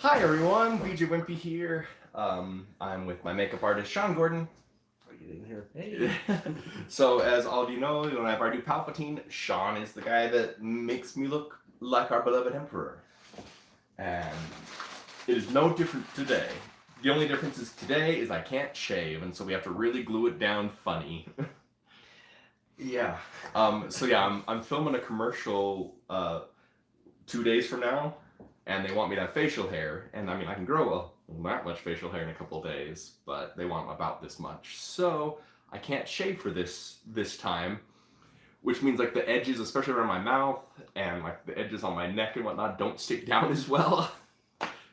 Hi everyone, BJ Wimpy here. I'm with my makeup artist Sean Gordon. What are you doing here? Hey. So as all of you know, whenever I do Palpatine, Sean is the guy that makes me look like our beloved Emperor. And it is no different today. The only difference is today is I can't shave, and so we have to really glue it down funny. Yeah. I'm filming a commercial 2 days from now, and they want me to have facial hair, and I mean I can grow that much facial hair in a couple of days, but they want about this much, so I can't shave for this time, which means like the edges, especially around my mouth and like the edges on my neck and whatnot, don't stick down as well.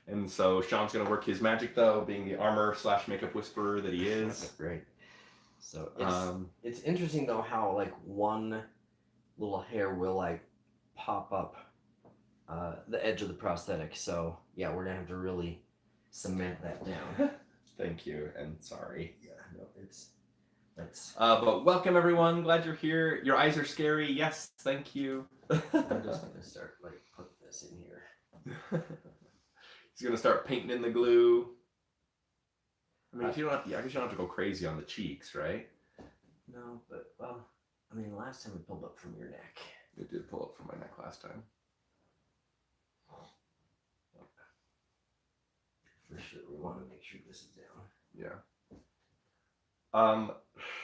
And so Sean's gonna work his magic though, being the armor / makeup whisperer that he is. That's great. So it's interesting though how like one little hair will like pop up the edge of the prosthetic. So yeah, we're gonna have to really cement that down. Thank you, and sorry. Yeah, no, that's. But welcome everyone. Glad you're here. Your eyes are scary. Yes, thank you. I'm just gonna start like putting this in here. He's gonna start painting in the glue. I mean, I guess you don't have to go crazy on the cheeks, right? No, but well, I mean, last time it pulled up from your neck. It did pull up from my neck last time. For sure, we want to make sure this is down. Yeah.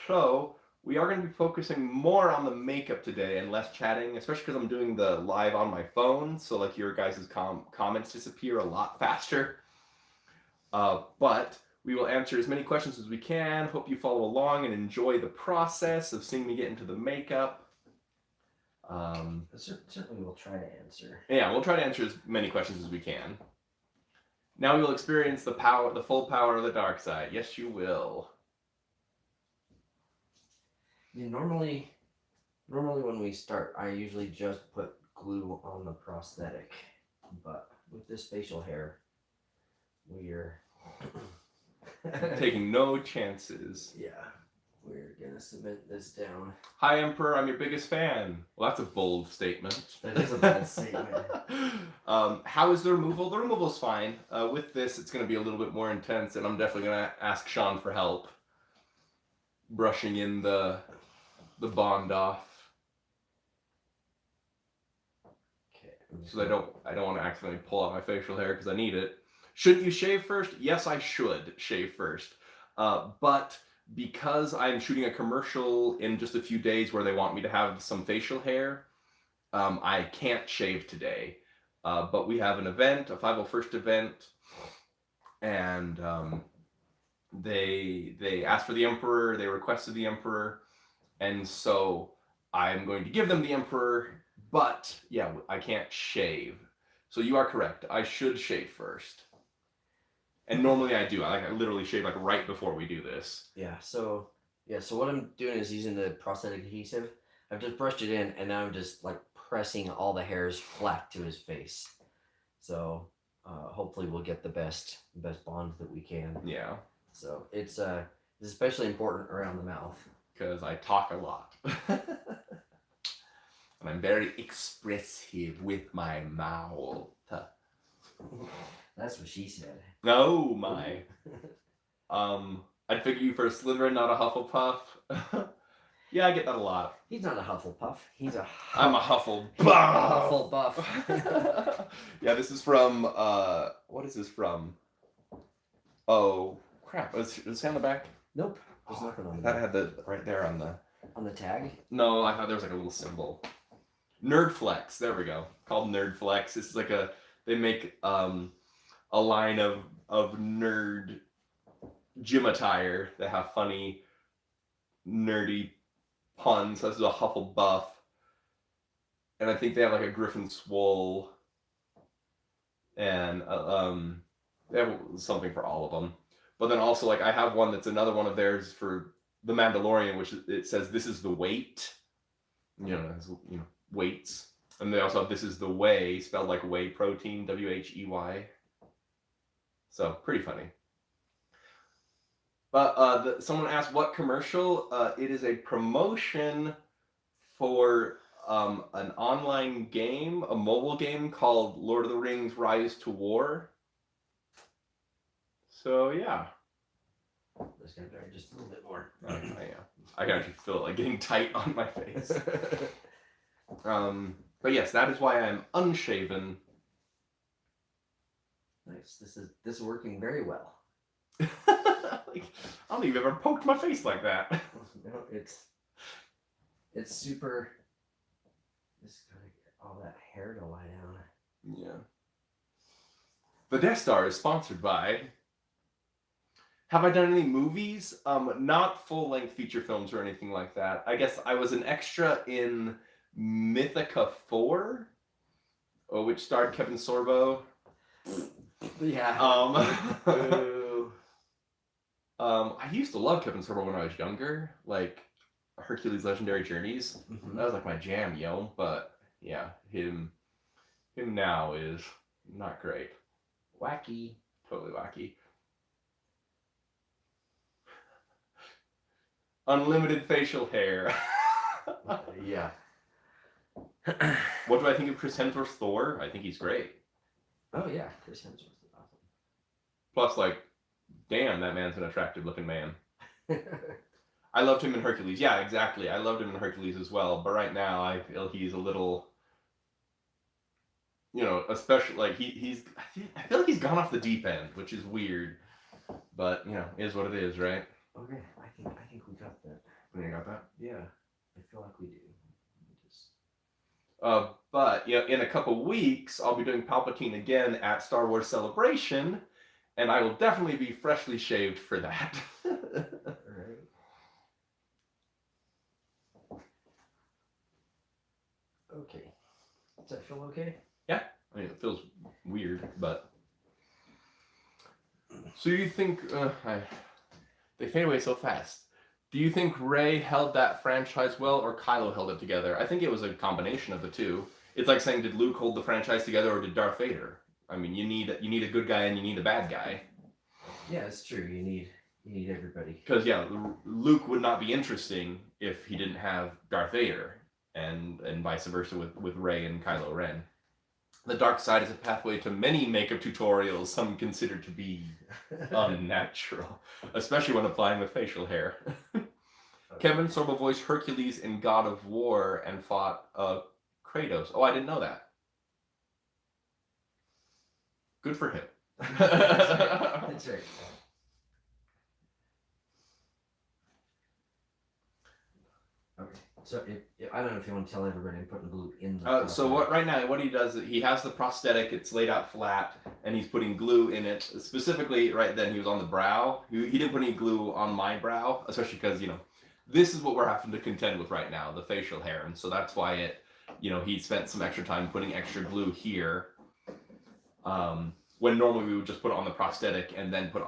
So we are going to be focusing more on the makeup today and less chatting, especially because I'm doing the live on my phone, so like your guys' comments disappear a lot faster. But we will answer as many questions as we can. Hope you follow along and enjoy the process of seeing me get into the makeup. Certainly we'll try to answer. Yeah, we'll try to answer as many questions as we can. Now you will experience the full power of the dark side. Yes, you will. Yeah, normally when we start, I usually just put glue on the prosthetic, but with this facial hair, we're taking no chances. Yeah, we're gonna cement this down. Hi, Emperor. I'm your biggest fan. Well, that's a bold statement. That is a bold statement. How is the removal? The removal's fine. With this, it's going to be a little bit more intense, and I'm definitely going to ask Sean for help brushing in the bond off. Okay. So I don't want to accidentally pull out my facial hair because I need it. Shouldn't you shave first? Yes, I should shave first. But because I'm shooting a commercial in just a few days where they want me to have some facial hair, I can't shave today. But we have an event, a 501st event, and they asked for the Emperor, they requested the Emperor, and so I'm going to give them the Emperor, but yeah, I can't shave. So you are correct, I should shave first. And normally I do. I literally shave like right before we do this. So what I'm doing is using the prosthetic adhesive. I've just brushed it in, and now I'm just like pressing all the hairs flat to his face. So hopefully we'll get the best bond that we can. Yeah. So it's especially important around the mouth. Because I talk a lot. And I'm very expressive with my mouth. That's what she said. Oh my. I'd figure you for a Slytherin, not a Hufflepuff. Yeah, I get that a lot. He's not a Hufflepuff. I'm a Hufflepuff. Hufflepuff. Yeah, this is from, what is this from? Oh, crap. Is it on the back? Nope. There's nothing on the back. back. I had the, right there on the... On the tag? No, I thought there was like a little symbol. Nerd Flex, there we go. Called Nerd Flex. This is like they make a line of nerd gym attire that have funny, nerdy puns. So this is a Hufflepuff. And I think they have like a Griffin Swole. And they have something for all of them. But then also, like, I have one that's another one of theirs for The Mandalorian, which it says, "This is the weight." Weights. And they also have "This is the whey," spelled like whey protein, WHEY. So, pretty funny. But someone asked what commercial. It is a promotion for an online game, a mobile game called Lord of the Rings Rise to War. So yeah. This guy dry just a little bit more. Yeah. I can actually feel it like getting tight on my face. But yes, that is why I'm unshaven. Nice. This is working very well. Like, I don't think you've ever poked my face like that. No, it's super. Just gotta get all that hair to lie down. Yeah. The Death Star is sponsored by. Have I done any movies? Not full-length feature films or anything like that. I guess I was an extra in Mythica 4, which starred Kevin Sorbo. Yeah. I used to love Kevin Sorbo when I was younger, like Hercules' Legendary Journeys. Mm-hmm. That was like my jam, yo. But yeah, him now is not great. Wacky. Totally wacky. Unlimited facial hair. Yeah. What do I think of Chris Hemsworth's Thor? I think he's great. Oh yeah, Chris Hemsworth is awesome. Plus, like, damn, that man's an attractive looking man. I loved him in Hercules. Yeah, exactly. I loved him in Hercules as well. But right now, I feel he's a little, especially like I feel like he's gone off the deep end, which is weird. But is what it is, right? Okay, I think we got that. You got that? Yeah, I feel like we do. But in a couple weeks, I'll be doing Palpatine again at Star Wars Celebration, and I will definitely be freshly shaved for that. Alright. Okay. Does that feel okay? Yeah. I mean, it feels weird, but. So you think they fade away so fast? Do you think Rey held that franchise well, or Kylo held it together? I think it was a combination of the two. It's like saying, did Luke hold the franchise together, or did Darth Vader? I mean, you need a good guy and you need a bad guy. Yeah, it's true. You need everybody. Because Luke would not be interesting if he didn't have Darth Vader, and vice versa with Rey and Kylo Ren. The dark side is a pathway to many makeup tutorials, some consider to be unnatural, especially when applying with facial hair. Kevin Sorbo voiced Hercules in God of War and fought Kratos. Oh, I didn't know that. Good for him. That's right. Okay. So I don't know if you want to tell everybody I'm putting glue in the so what he does is he has the prosthetic, it's laid out flat, and he's putting glue in it. Specifically, right then he was on the brow. He didn't put any glue on my brow, especially because this is what we're having to contend with right now, the facial hair, and so that's why he spent some extra time putting extra glue here. When normally we would just put it on the prosthetic and then put it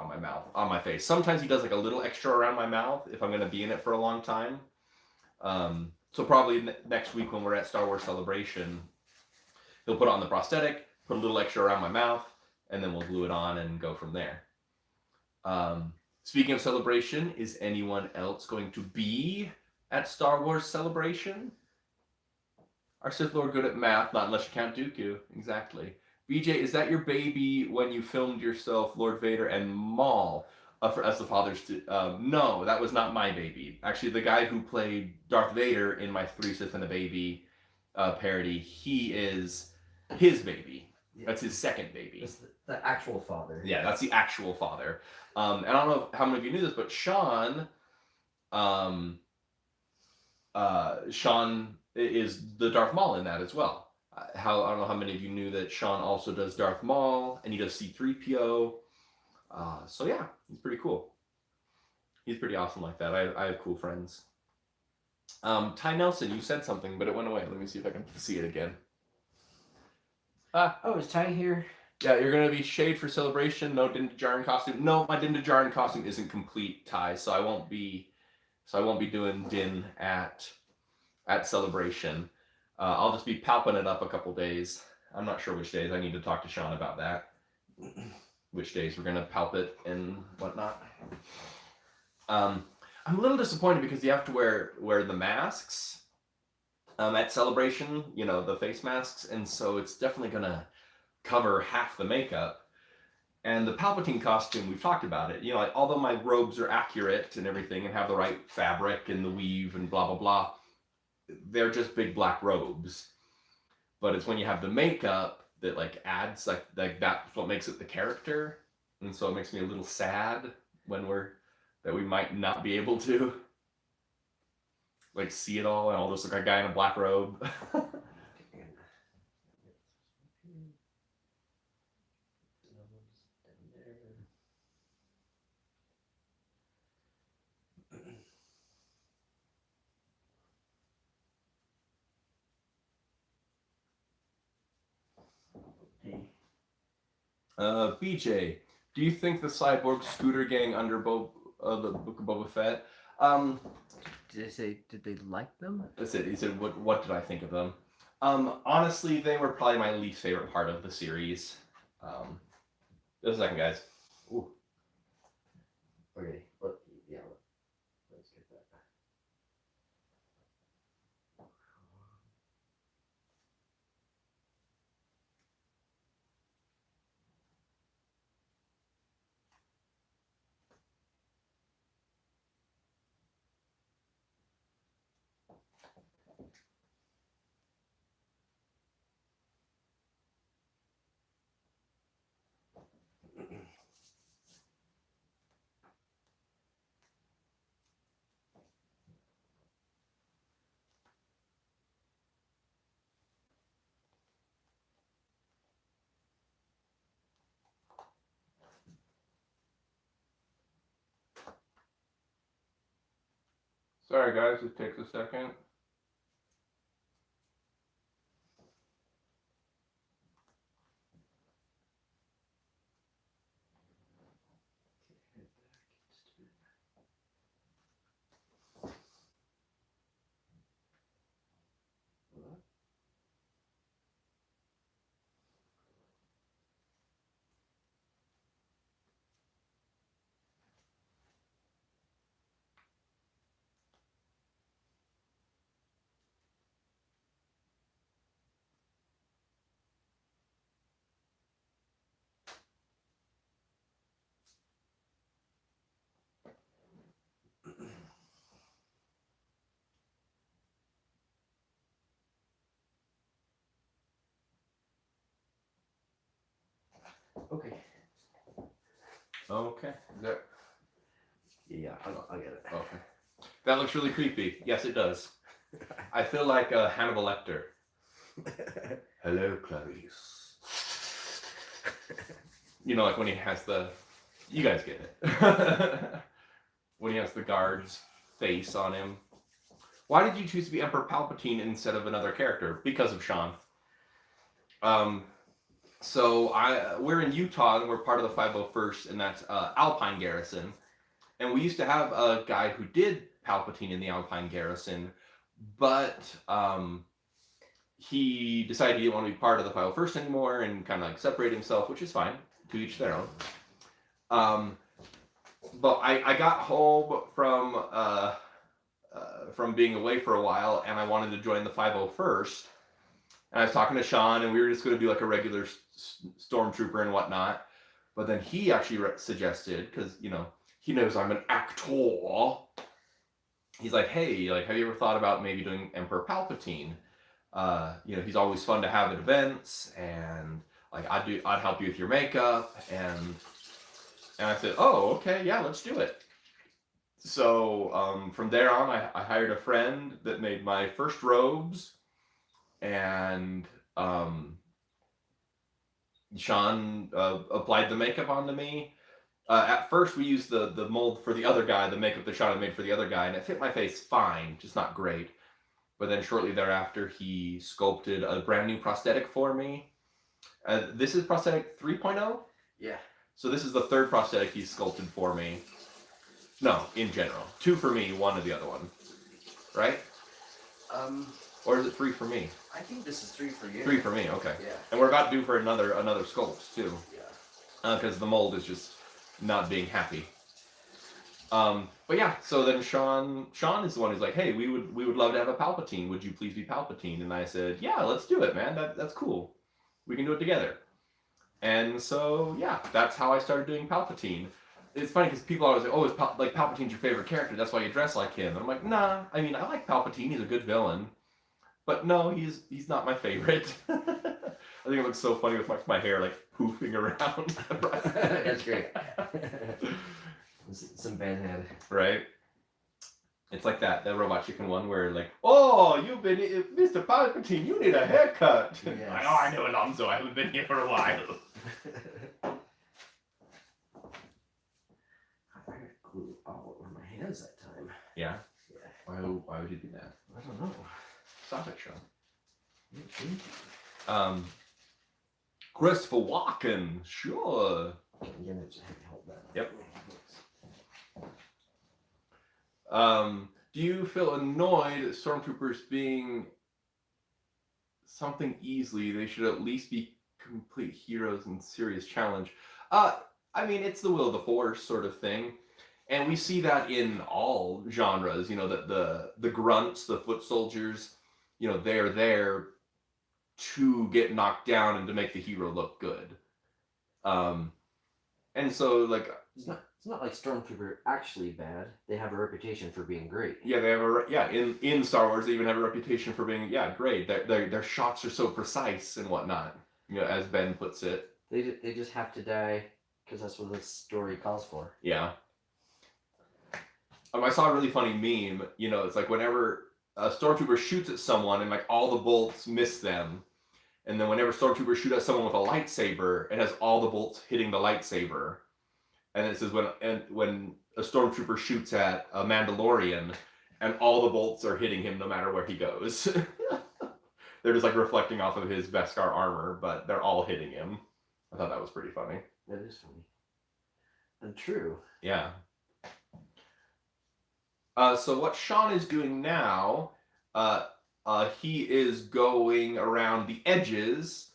on my face. Sometimes he does like a little extra around my mouth if I'm going to be in it for a long time. So probably next week when we're at Star Wars Celebration, he'll put it on the prosthetic, put a little extra around my mouth, and then we'll glue it on and go from there. Speaking of Celebration, is anyone else going to be at Star Wars Celebration? Our Sith Lord good at math, not unless you count Dooku. Exactly. BJ, is that your baby when you filmed yourself, Lord Vader and Maul? As the fathers to no, that was not my baby. Actually, the guy who played Darth Vader in my Three Sith and a Baby parody, he is his baby. Yeah. That's his second baby. That's the actual father. Yeah, that's the actual father. And I don't know how many of you knew this, but Sean is the Darth Maul in that as well. I don't know how many of you knew that Sean also does Darth Maul, and he does C-3PO. So yeah, he's pretty cool. He's pretty awesome like that. I have cool friends. Ty Nelson, you said something, but it went away. Let me see if I can see it again. Oh, is Ty here? Yeah, you're gonna be shaved for Celebration. No Din Djarin costume. No, my Din Djarin costume isn't complete, Ty. So I won't be doing Din at Celebration. I'll just be palping it up a couple days. I'm not sure which days. I need to talk to Sean about that. Which days we're gonna palp it and whatnot. I'm a little disappointed because you have to wear the masks at Celebration, the face masks, and so it's definitely gonna cover half the makeup. And the Palpatine costume, we've talked about it. You know, like, although my robes are accurate and everything and have the right fabric and the weave and blah, blah, blah, they're just big black robes. But it's when you have the makeup that like adds like that's what makes it the character. And so it makes me a little sad when that we might not be able to like see it all and I'll just look like a guy in a black robe. BJ, do you think the cyborg scooter gang under the Book of Boba Fett? Did they like them? That's it. He said, what did I think of them? Honestly, they were probably my least favorite part of the series. Just a second, guys. Ooh. Okay. Let's get that. Sorry, guys. It takes a second. Okay. Okay. Is that... Yeah, I'll get it. Okay. That looks really creepy. Yes, it does. I feel like Hannibal Lecter. Hello, Clarice. You know, like when he has the... You guys get it. When he has the guard's face on him. Why did you choose to be Emperor Palpatine instead of another character? Because of Sean. So we're in Utah and we're part of the 501st, and that's Alpine Garrison. And we used to have a guy who did Palpatine in the Alpine Garrison, but he decided he didn't want to be part of the 501st anymore and kind of like separate himself, which is fine, to each their own. But I got home from being away for a while, and I wanted to join the 501st. And I was talking to Sean, and we were just going to do like a regular Stormtrooper and whatnot. But then he actually suggested, because, you know, he knows I'm an actor. He's like, hey, like, have you ever thought about maybe doing Emperor Palpatine? You know, he's always fun to have at events, and like I'd help you with your makeup, and I said, oh, okay, yeah, let's do it. So from there on, I hired a friend that made my first robes, and Sean applied the makeup onto me. At first, we used the mold for the other guy, the makeup that Sean had made for the other guy, and it fit my face fine, just not great. But then shortly thereafter, he sculpted a brand new prosthetic for me. This is prosthetic 3.0? Yeah. So this is the third prosthetic he's sculpted for me. No, in general. 2 for me, 1 of the other one. Right? Or is it 3 for me? I think this is 3 for you. 3 for me, okay. Yeah. And we're about due for another sculpt, too. Yeah. Because the mold is just not being happy. But yeah, so then Sean is the one who's like, hey, we would love to have a Palpatine. Would you please be Palpatine? And I said, yeah, let's do it, man. That's cool. We can do it together. And so, yeah, that's how I started doing Palpatine. It's funny because people always say, oh, like Palpatine's your favorite character, that's why you dress like him. And I'm like, nah, I mean, I like Palpatine, he's a good villain. But no, he's not my favorite. I think it looks so funny with my hair like poofing around. That's great. Some bad head. Right? It's like that Robot Chicken one where like, oh, you've been Mr. Palpatine, you need a haircut. Yes. I know, Alonso, I haven't been here for a while. I glue all over my hands that time. Yeah? Yeah. Why would you do that? I don't know. Stop it, Sean. Christopher Walken, sure. You're gonna just hold that. Yep. Do you feel annoyed at Stormtroopers being something easily? They should at least be complete heroes in serious challenge. I mean, it's the will of the Force sort of thing. And we see that in all genres, you know, that the grunts, the foot soldiers, you know, they're there to get knocked down and to make the hero look good. And so, like... It's not like Stormtrooper actually bad. They have a reputation for being great. Yeah, they have in Star Wars they even have a reputation for being great. Their shots are so precise and whatnot. You know, as Ben puts it. They just have to die because that's what the story calls for. Yeah. I saw a really funny meme. You know, it's like whenever a Stormtrooper shoots at someone and like all the bolts miss them, and then whenever Stormtroopers shoot at someone with a lightsaber, it has all the bolts hitting the lightsaber. And it says when a Stormtrooper shoots at a Mandalorian, and all the bolts are hitting him no matter where he goes. They're just like reflecting off of his Beskar armor, but they're all hitting him. I thought that was pretty funny. That is funny. And true. Yeah. So what Sean is doing now, he is going around the edges.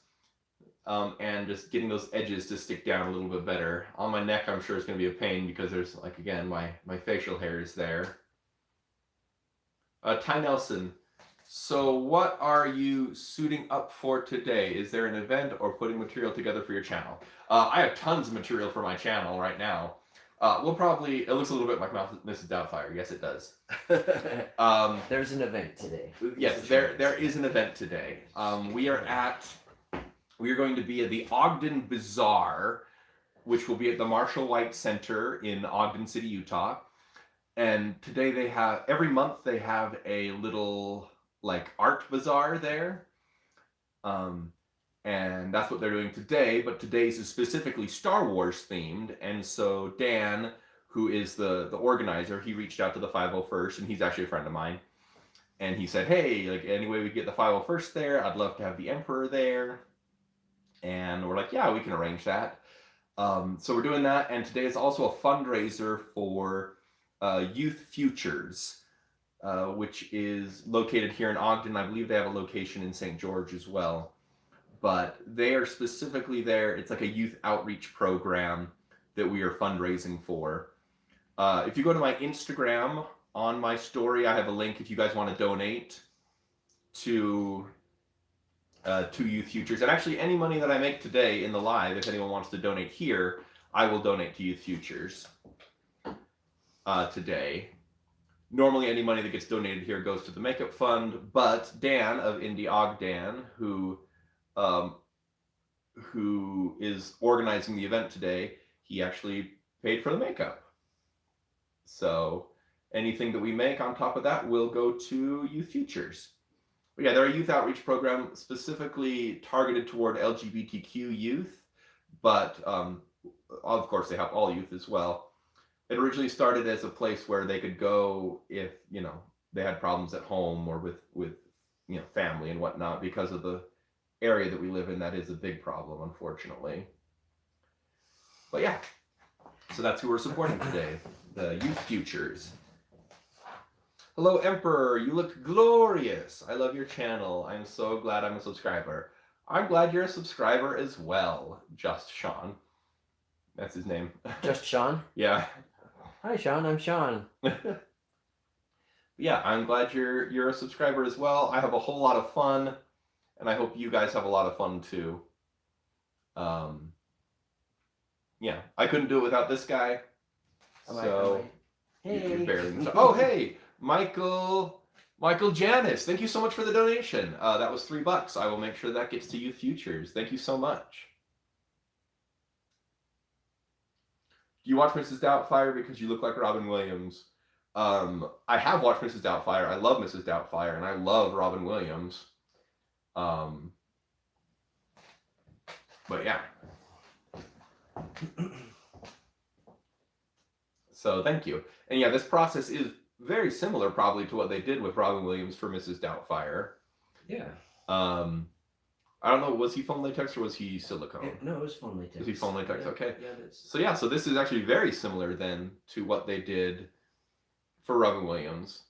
And just getting those edges to stick down a little bit better. On my neck, I'm sure it's going to be a pain because there's, like, again, my facial hair is there. Ty Nelson, so what are you suiting up for today? Is there an event or putting material together for your channel? I have tons of material for my channel right now. We'll probably, it looks a little bit like Mrs. Doubtfire. Yes, it does. There's an event today. Yes, there is an event today. We are going to be at the Ogden Bazaar, which will be at the Marshall White Center in Ogden City, Utah. And today every month they have a little like art bazaar there. And that's what they're doing today, but today's is specifically Star Wars themed. And so Dan, who is the organizer, he reached out to the 501st, and he's actually a friend of mine. And he said, hey, like any way we get the 501st there, I'd love to have the Emperor there. And we're like, yeah, we can arrange that. So we're doing that. And today is also a fundraiser for Youth Futures, which is located here in Ogden. I believe they have a location in St. George as well. But they are specifically there. It's like a youth outreach program that we are fundraising for. If you go to my Instagram, on my story, I have a link if you guys want to donate to Youth Futures. And actually, any money that I make today in the live, if anyone wants to donate here, I will donate to Youth Futures today. Normally, any money that gets donated here goes to the makeup fund, but Dan of Indie Ogden, who is organizing the event today, he actually paid for the makeup. So anything that we make on top of that will go to Youth Futures. But yeah, they're a youth outreach program specifically targeted toward LGBTQ youth, but of course they help all youth as well. It originally started as a place where they could go if, you know, they had problems at home or with you know, family and whatnot. Because of the area that we live in, that is a big problem, unfortunately. But yeah, so that's who we're supporting today, the Youth Futures. Hello, Emperor. You look glorious. I love your channel. I'm so glad I'm a subscriber. I'm glad you're a subscriber as well. Just Sean. That's his name. Just Sean? Yeah. Hi, Sean. I'm Sean. Yeah, I'm glad you're a subscriber as well. I have a whole lot of fun, and I hope you guys have a lot of fun too. yeah, I couldn't do it without this guy. So Hey. you're barely. Oh, hey, Michael Janis. Thank you so much for the donation. That was $3. I will make sure that gets to you futures. Thank you so much. Do you watch Mrs. Doubtfire because you look like Robin Williams? I have watched Mrs. Doubtfire. I love Mrs. Doubtfire, and I love Robin Williams. But yeah. So thank you. And yeah, this process is very similar probably to what they did with Robin Williams for Mrs. Doubtfire. Yeah. I don't know, was he foam latex or was he silicone? No, it was foam latex. Was he foam latex? Yeah, okay. Yeah, it is. So yeah, so this is actually very similar then to what they did for Robin Williams.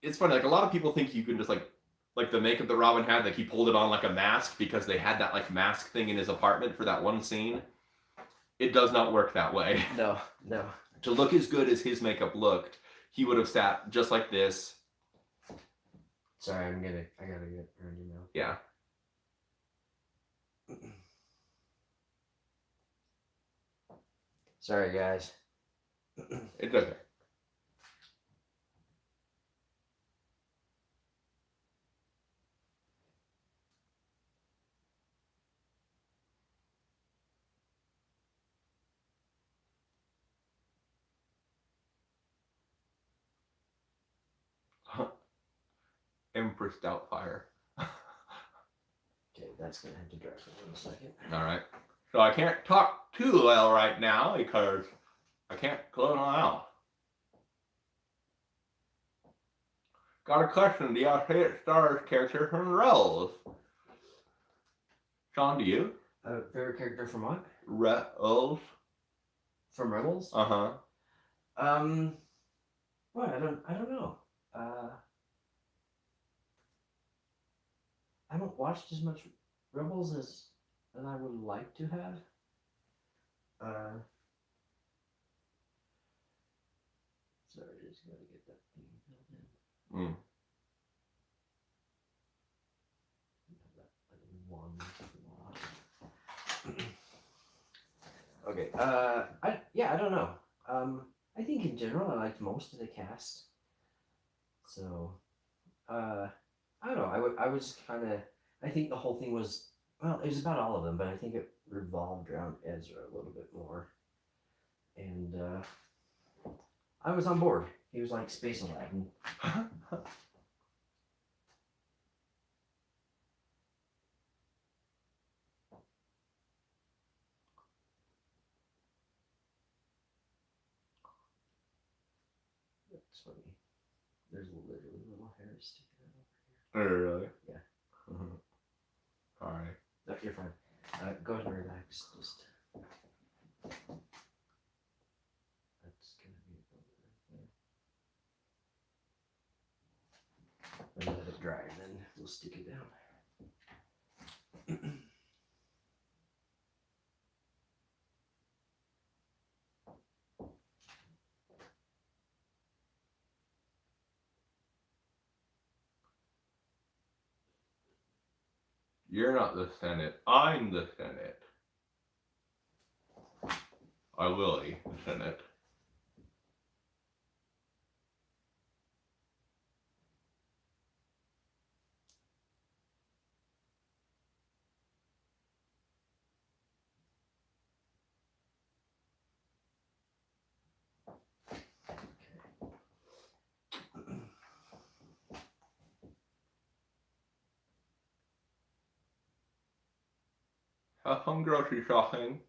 It's funny, like a lot of people think you can just like the makeup that Robin had, like he pulled it on like a mask because they had that like mask thing in his apartment for that one scene. It does not work that way. No. To look as good as his makeup looked, he would have sat just like this. Sorry, I gotta get around your mouth. Yeah. Sorry, guys. It's okay. Empress Doubtfire. Okay, that's gonna have to dry for 1 second. All right. So I can't talk too well right now because I can't close my mouth. Got a question. Do y'all say it stars characters from Rebels? Sean, do you? Favorite character from what? Rebels. From Rebels? Uh-huh. What? I don't know. I haven't watched as much Rebels as I would like to have. Sorry, just gotta get that thing filled in. Okay. I don't know. I think in general I liked most of the cast. So, I don't know. I was kind of. I think the whole thing was, well, it was about all of them, but I think it revolved around Ezra a little bit more. And I was on board. He was like Space Aladdin. That's funny. There's literally little hairs sticking out over here. Oh, really? Yeah. All right. No, you're fine. Go ahead and relax. Just. That's gonna be it right there. And let it dry, and then we'll stick it down. You're not the Senate. I'm the Senate. I will be the Senate. Have fun grocery shopping.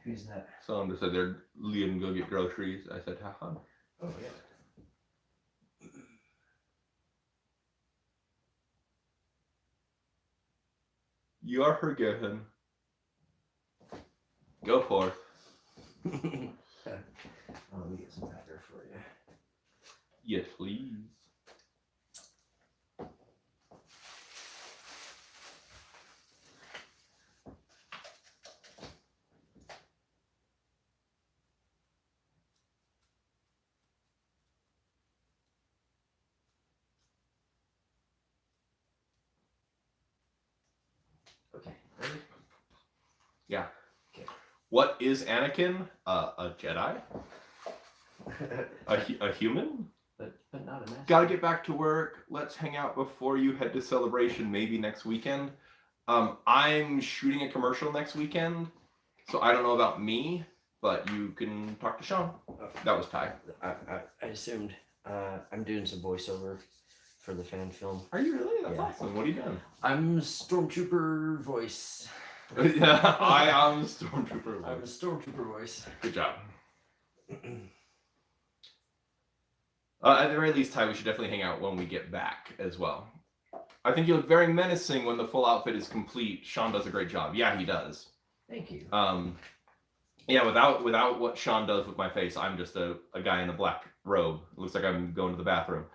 Who's that? Someone just said they're leaving to go get groceries. I said, have fun. Oh, yeah. You are forgiven. Go forth. Let me get some batter for you. Yes, please. Okay, ready? Yeah. Okay. What is Anakin? A Jedi? A human? But not a master. Gotta get back to work. Let's hang out before you head to Celebration, maybe next weekend. I'm shooting a commercial next weekend, so I don't know about me, but you can talk to Sean. That was Ty. I assumed. I'm doing some voiceover for the fan film. Are you really? That's awesome. What are you doing? I'm Stormtrooper voice. Yeah, I am Stormtrooper voice. I'm a Stormtrooper voice. Good job. At the very least, Ty, we should definitely hang out when we get back as well. I think you look very menacing when the full outfit is complete. Sean does a great job. Yeah, he does. Thank you. Yeah, without what Sean does with my face, I'm just a guy in a black robe. It looks like I'm going to the bathroom.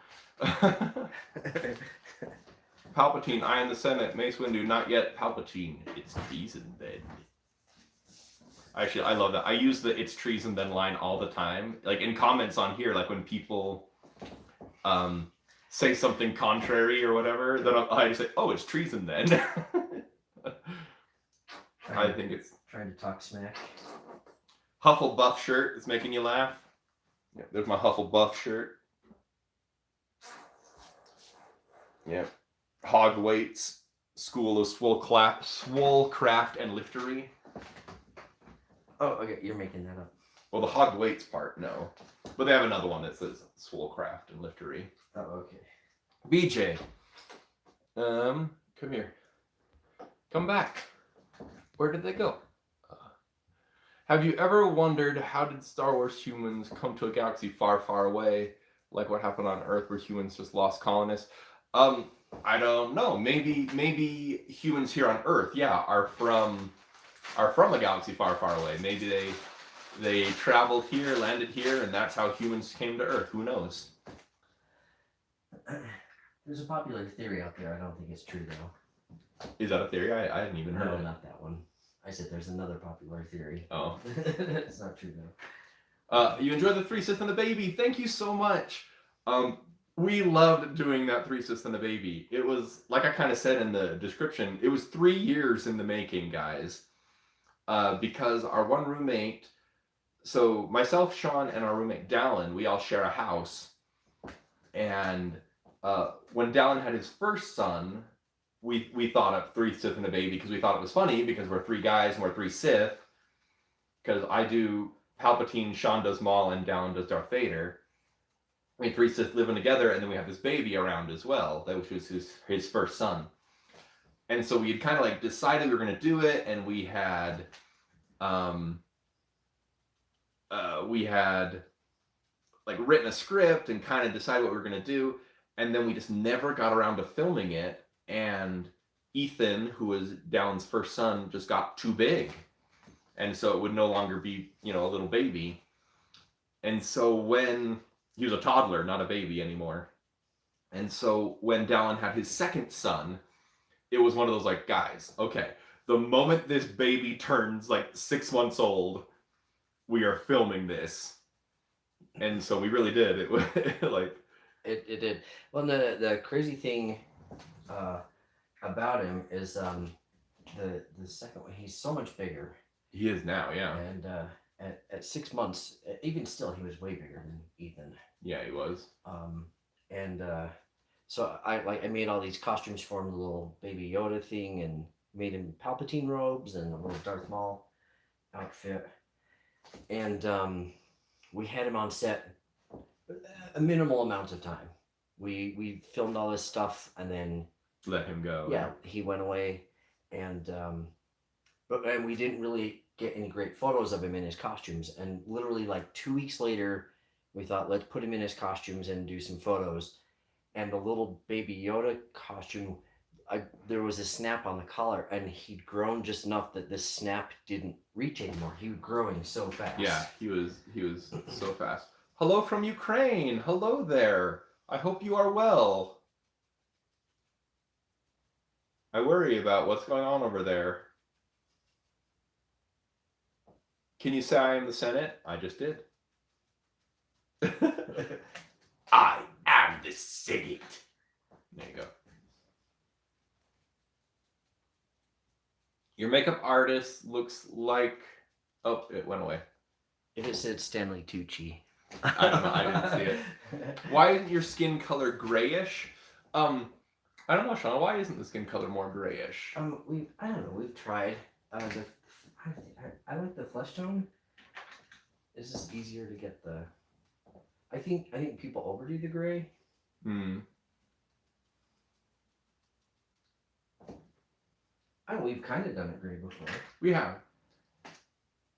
Palpatine, I in the Senate. Mace Windu, not yet. Palpatine, it's treason then. Actually, I love that. I use the "it's treason then" line all the time. Like in comments on here, like when people say something contrary or whatever, then I just say, "Oh, it's treason then." I think it's trying to talk smack. Hufflepuff shirt is making you laugh. Yeah, there's my Hufflepuff shirt. Yeah. Hogwarts School of Swolecraft and Liftery. Oh, okay, you're making that up. Well, the Hogwarts part, no. But they have another one that says Swolecraft and Liftery. Oh, okay. BJ. Come here. Come back. Where did they go? Have you ever wondered how did Star Wars humans come to a galaxy far, far away, like what happened on Earth where humans just lost colonists? I don't know. Maybe humans here on Earth, yeah, are from a galaxy far, far away. Maybe they traveled here, landed here, and that's how humans came to Earth. Who knows? There's a popular theory out there. I don't think it's true though. Is that a theory? I hadn't even heard No, it. not that one. I said there's another popular theory. Oh. It's not true though. You enjoyed the 3 Sith and a Baby. Thank you so much. We loved doing that 3 Sith and a Baby. It was, like I kind of said in the description, it was 3 years in the making, guys. Because our one roommate, so myself, Sean, and our roommate Dallin, we all share a house. And when Dallin had his first son, we thought of 3 Sith and a Baby because we thought it was funny because we're 3 guys and we're 3 Sith. Because I do Palpatine, Sean does Maul, and Dallin does Darth Vader. We had 3 Sith living together, and then we have this baby around as well, which was his first son. And so we had kind of like decided we were going to do it, and we had like written a script and kind of decided what we were going to do, and then we just never got around to filming it. And Ethan, who was Dallin's first son, just got too big, and so it would no longer be, a little baby. And so when he was a toddler, not a baby anymore. And so when Dallin had his second son, it was one of those like, guys, okay, the moment this baby turns like 6 months old, we are filming this. And so we really did. It was like it did. Well, the crazy thing about him is the second one. He's so much bigger. He is now, yeah. And at 6 months, even still, he was way bigger than Ethan. Yeah, he was. So I made all these costumes for him, the little baby Yoda thing, and made him Palpatine robes and a little Darth Maul outfit. And we had him on set a minimal amount of time. We filmed all this stuff and then let him go. Yeah, he went away, and we didn't really get any great photos of him in his costumes. And literally like 2 weeks later, we thought, let's put him in his costumes and do some photos. And the little baby Yoda costume, there was a snap on the collar, and he'd grown just enough that this snap didn't reach anymore. He was growing so fast. Yeah, he was so fast. Hello from Ukraine. Hello there. I hope you are well. I worry about what's going on over there. Can you say I am the Senate? I just did. I am the Senate. There you go. Your makeup artist looks like... Oh, it went away. If it said Stanley Tucci. I don't know. I didn't see it. Why isn't your skin color grayish? I don't know, Sean. Why isn't the skin color more grayish? I don't know. We've tried. I like the flesh tone. It's just easier to get the. I think people overdo the gray. Hmm. We've kind of done it gray before. We have.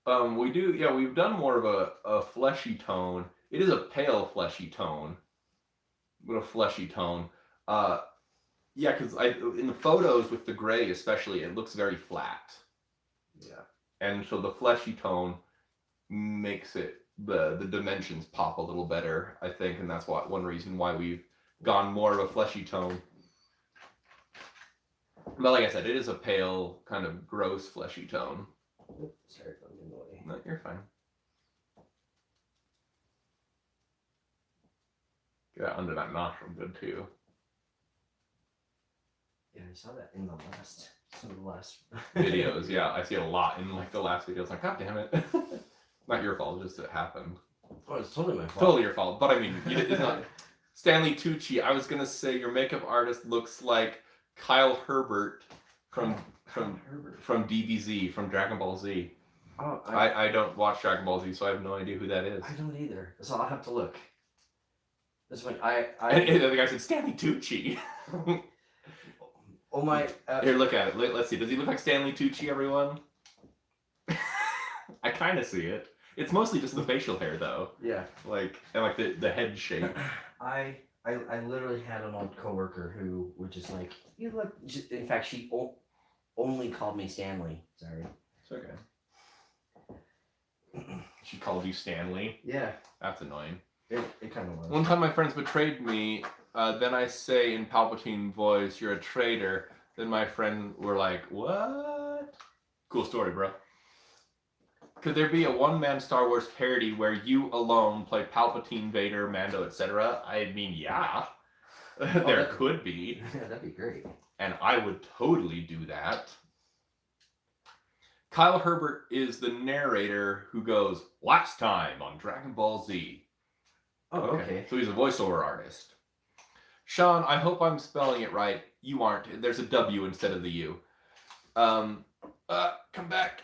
We do. Yeah, we've done more of a fleshy tone. It is a pale fleshy tone, but a fleshy tone. Yeah, because in the photos with the gray especially, it looks very flat. Yeah. And so the fleshy tone makes it the dimensions pop a little better, I think, and that's one reason why we've gone more of a fleshy tone. But like I said, it is a pale, kind of gross fleshy tone. Sorry if I'm in the way. No, you're fine. Get that under that nostril good too. Yeah, I saw that in some of the last Videos. Yeah, I see a lot in like the last videos. Like, God damn it! Not your fault, just it happened. Oh, it's totally my fault. Totally your fault. But I mean, it's not. Stanley Tucci. I was gonna say your makeup artist looks like Kyle Herbert from DBZ, from Dragon Ball Z. Oh, I don't watch Dragon Ball Z, so I have no idea who that is. I don't either. So I'll have to look. This one, And the guy said Stanley Tucci. Oh my! Here, look at it. Let's see. Does he look like Stanley Tucci, everyone? I kind of see it. It's mostly just the facial hair, though. Yeah. Like the head shape. I literally had an old coworker who would just like, you look. In fact, she only called me Stanley. Sorry. It's okay. She called you Stanley. Yeah. That's annoying. It kind of was. One time my friends betrayed me. Then I say in Palpatine voice, "You're a traitor." Then my friend were like, "What?" Cool story, bro. Could there be a one-man Star Wars parody where you alone play Palpatine, Vader, Mando, etc.? I mean, yeah. There could be. Yeah, that'd be great. And I would totally do that. Kyle Herbert is the narrator who goes, "Last time on Dragon Ball Z." Oh, okay. So he's a voiceover artist. Sean, I hope I'm spelling it right. You aren't. There's a W instead of the U. Come back.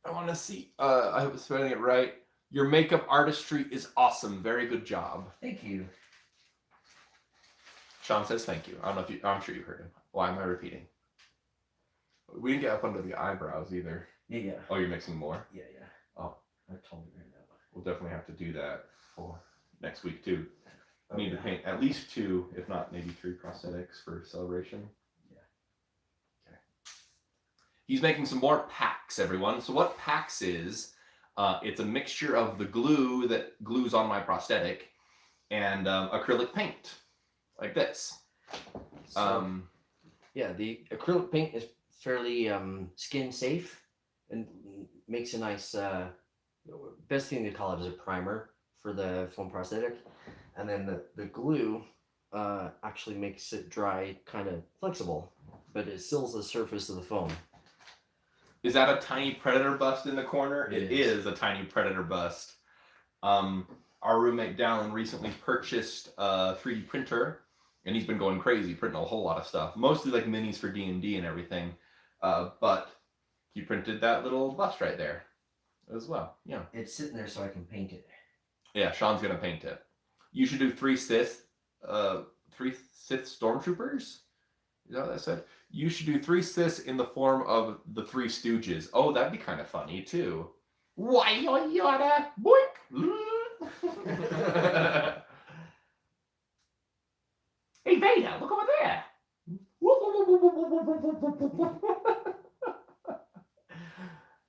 I want to see. I hope I'm spelling it right. Your makeup artistry is awesome. Very good job. Thank you. Sean says thank you. I don't know if you. I'm sure you heard him. Why am I repeating? We didn't get up under the eyebrows either. Yeah. Oh, you're mixing more? Yeah. Oh. I totally ran that. We'll definitely have to do that for next week too. I need to paint at least 2, if not maybe 3 prosthetics for celebration. Yeah. Okay. He's making some more packs, everyone. So what packs is, it's a mixture of the glue that glues on my prosthetic and acrylic paint, like this. So, yeah, the acrylic paint is fairly skin safe and makes a nice, best thing to call it is a primer for the foam prosthetic. And then the glue actually makes it dry kind of flexible, but it seals the surface of the foam. Is that a tiny predator bust in the corner? It is a tiny predator bust. Our roommate Dallin recently purchased a 3D printer, and he's been going crazy printing a whole lot of stuff, mostly like minis for D&D and everything. But he printed that little bust right there as well. Yeah. It's sitting there so I can paint it. Yeah, Sean's gonna paint it. You should do 3 Sith Stormtroopers? Is that what I said? You should do 3 Siths in the form of the 3 Stooges. Oh, that'd be kind of funny too. Why yada boink? Hey Vader, look over there.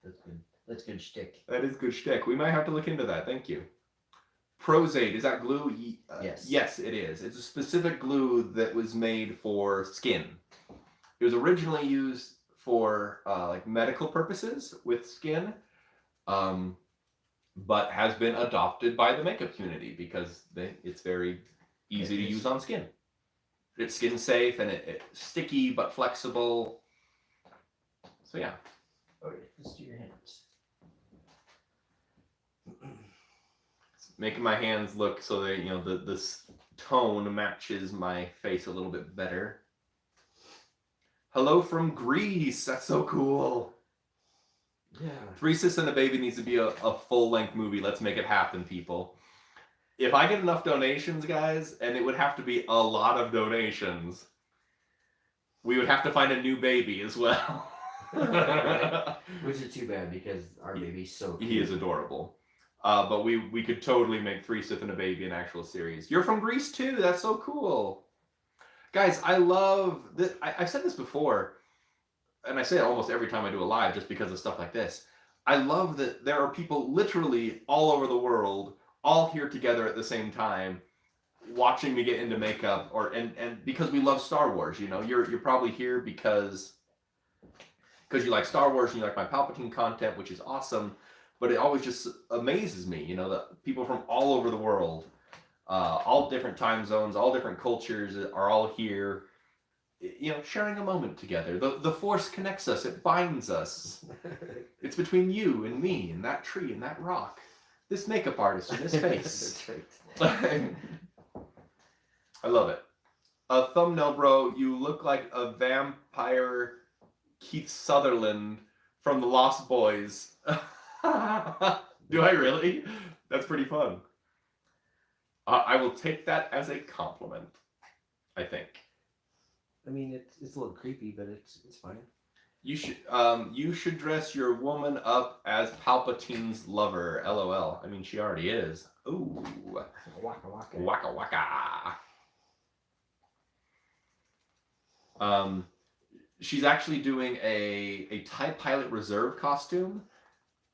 That's good. That's good shtick. That is good shtick. We might have to look into that. Thank you. Prosthetic, is that glue? Yes. Yes, it is. It's a specific glue that was made for skin. It was originally used for like medical purposes with skin, but has been adopted by the makeup community because it's very easy to use on skin. It's skin safe and it's sticky but flexible. So yeah. Okay, let's do your hands. Making my hands look so that, you know, this tone matches my face a little bit better. Hello from Greece. That's so cool. Yeah. Three Sis and a Baby needs to be a full-length movie. Let's make it happen, people. If I get enough donations, guys, and it would have to be a lot of donations, we would have to find a new baby as well. Which is too bad because our baby's so cute. He is adorable. But we could totally make Three Sith and a Baby an actual series. You're from Greece too. That's so cool. Guys, I love this. I've said this before, and I say it almost every time I do a live just because of stuff like this. I love that there are people literally all over the world, all here together at the same time, watching me get into makeup, and because we love Star Wars. You know, you're probably here because you like Star Wars and you like my Palpatine content, which is awesome. But it always just amazes me, you know, that people from all over the world, all different time zones, all different cultures are all here, you know, sharing a moment together. The Force connects us. It binds us. It's between you and me and that tree and that rock. This makeup artist and this face. I love it. A thumbnail, bro. You look like a vampire Keith Sutherland from The Lost Boys. Do I really? That's pretty fun. I will take that as a compliment, I think. I mean, it's a little creepy, but it's fine. You should dress your woman up as Palpatine's lover. LOL. I mean, she already is. Ooh. Waka waka. Waka waka. She's actually doing a TIE Pilot Reserve costume.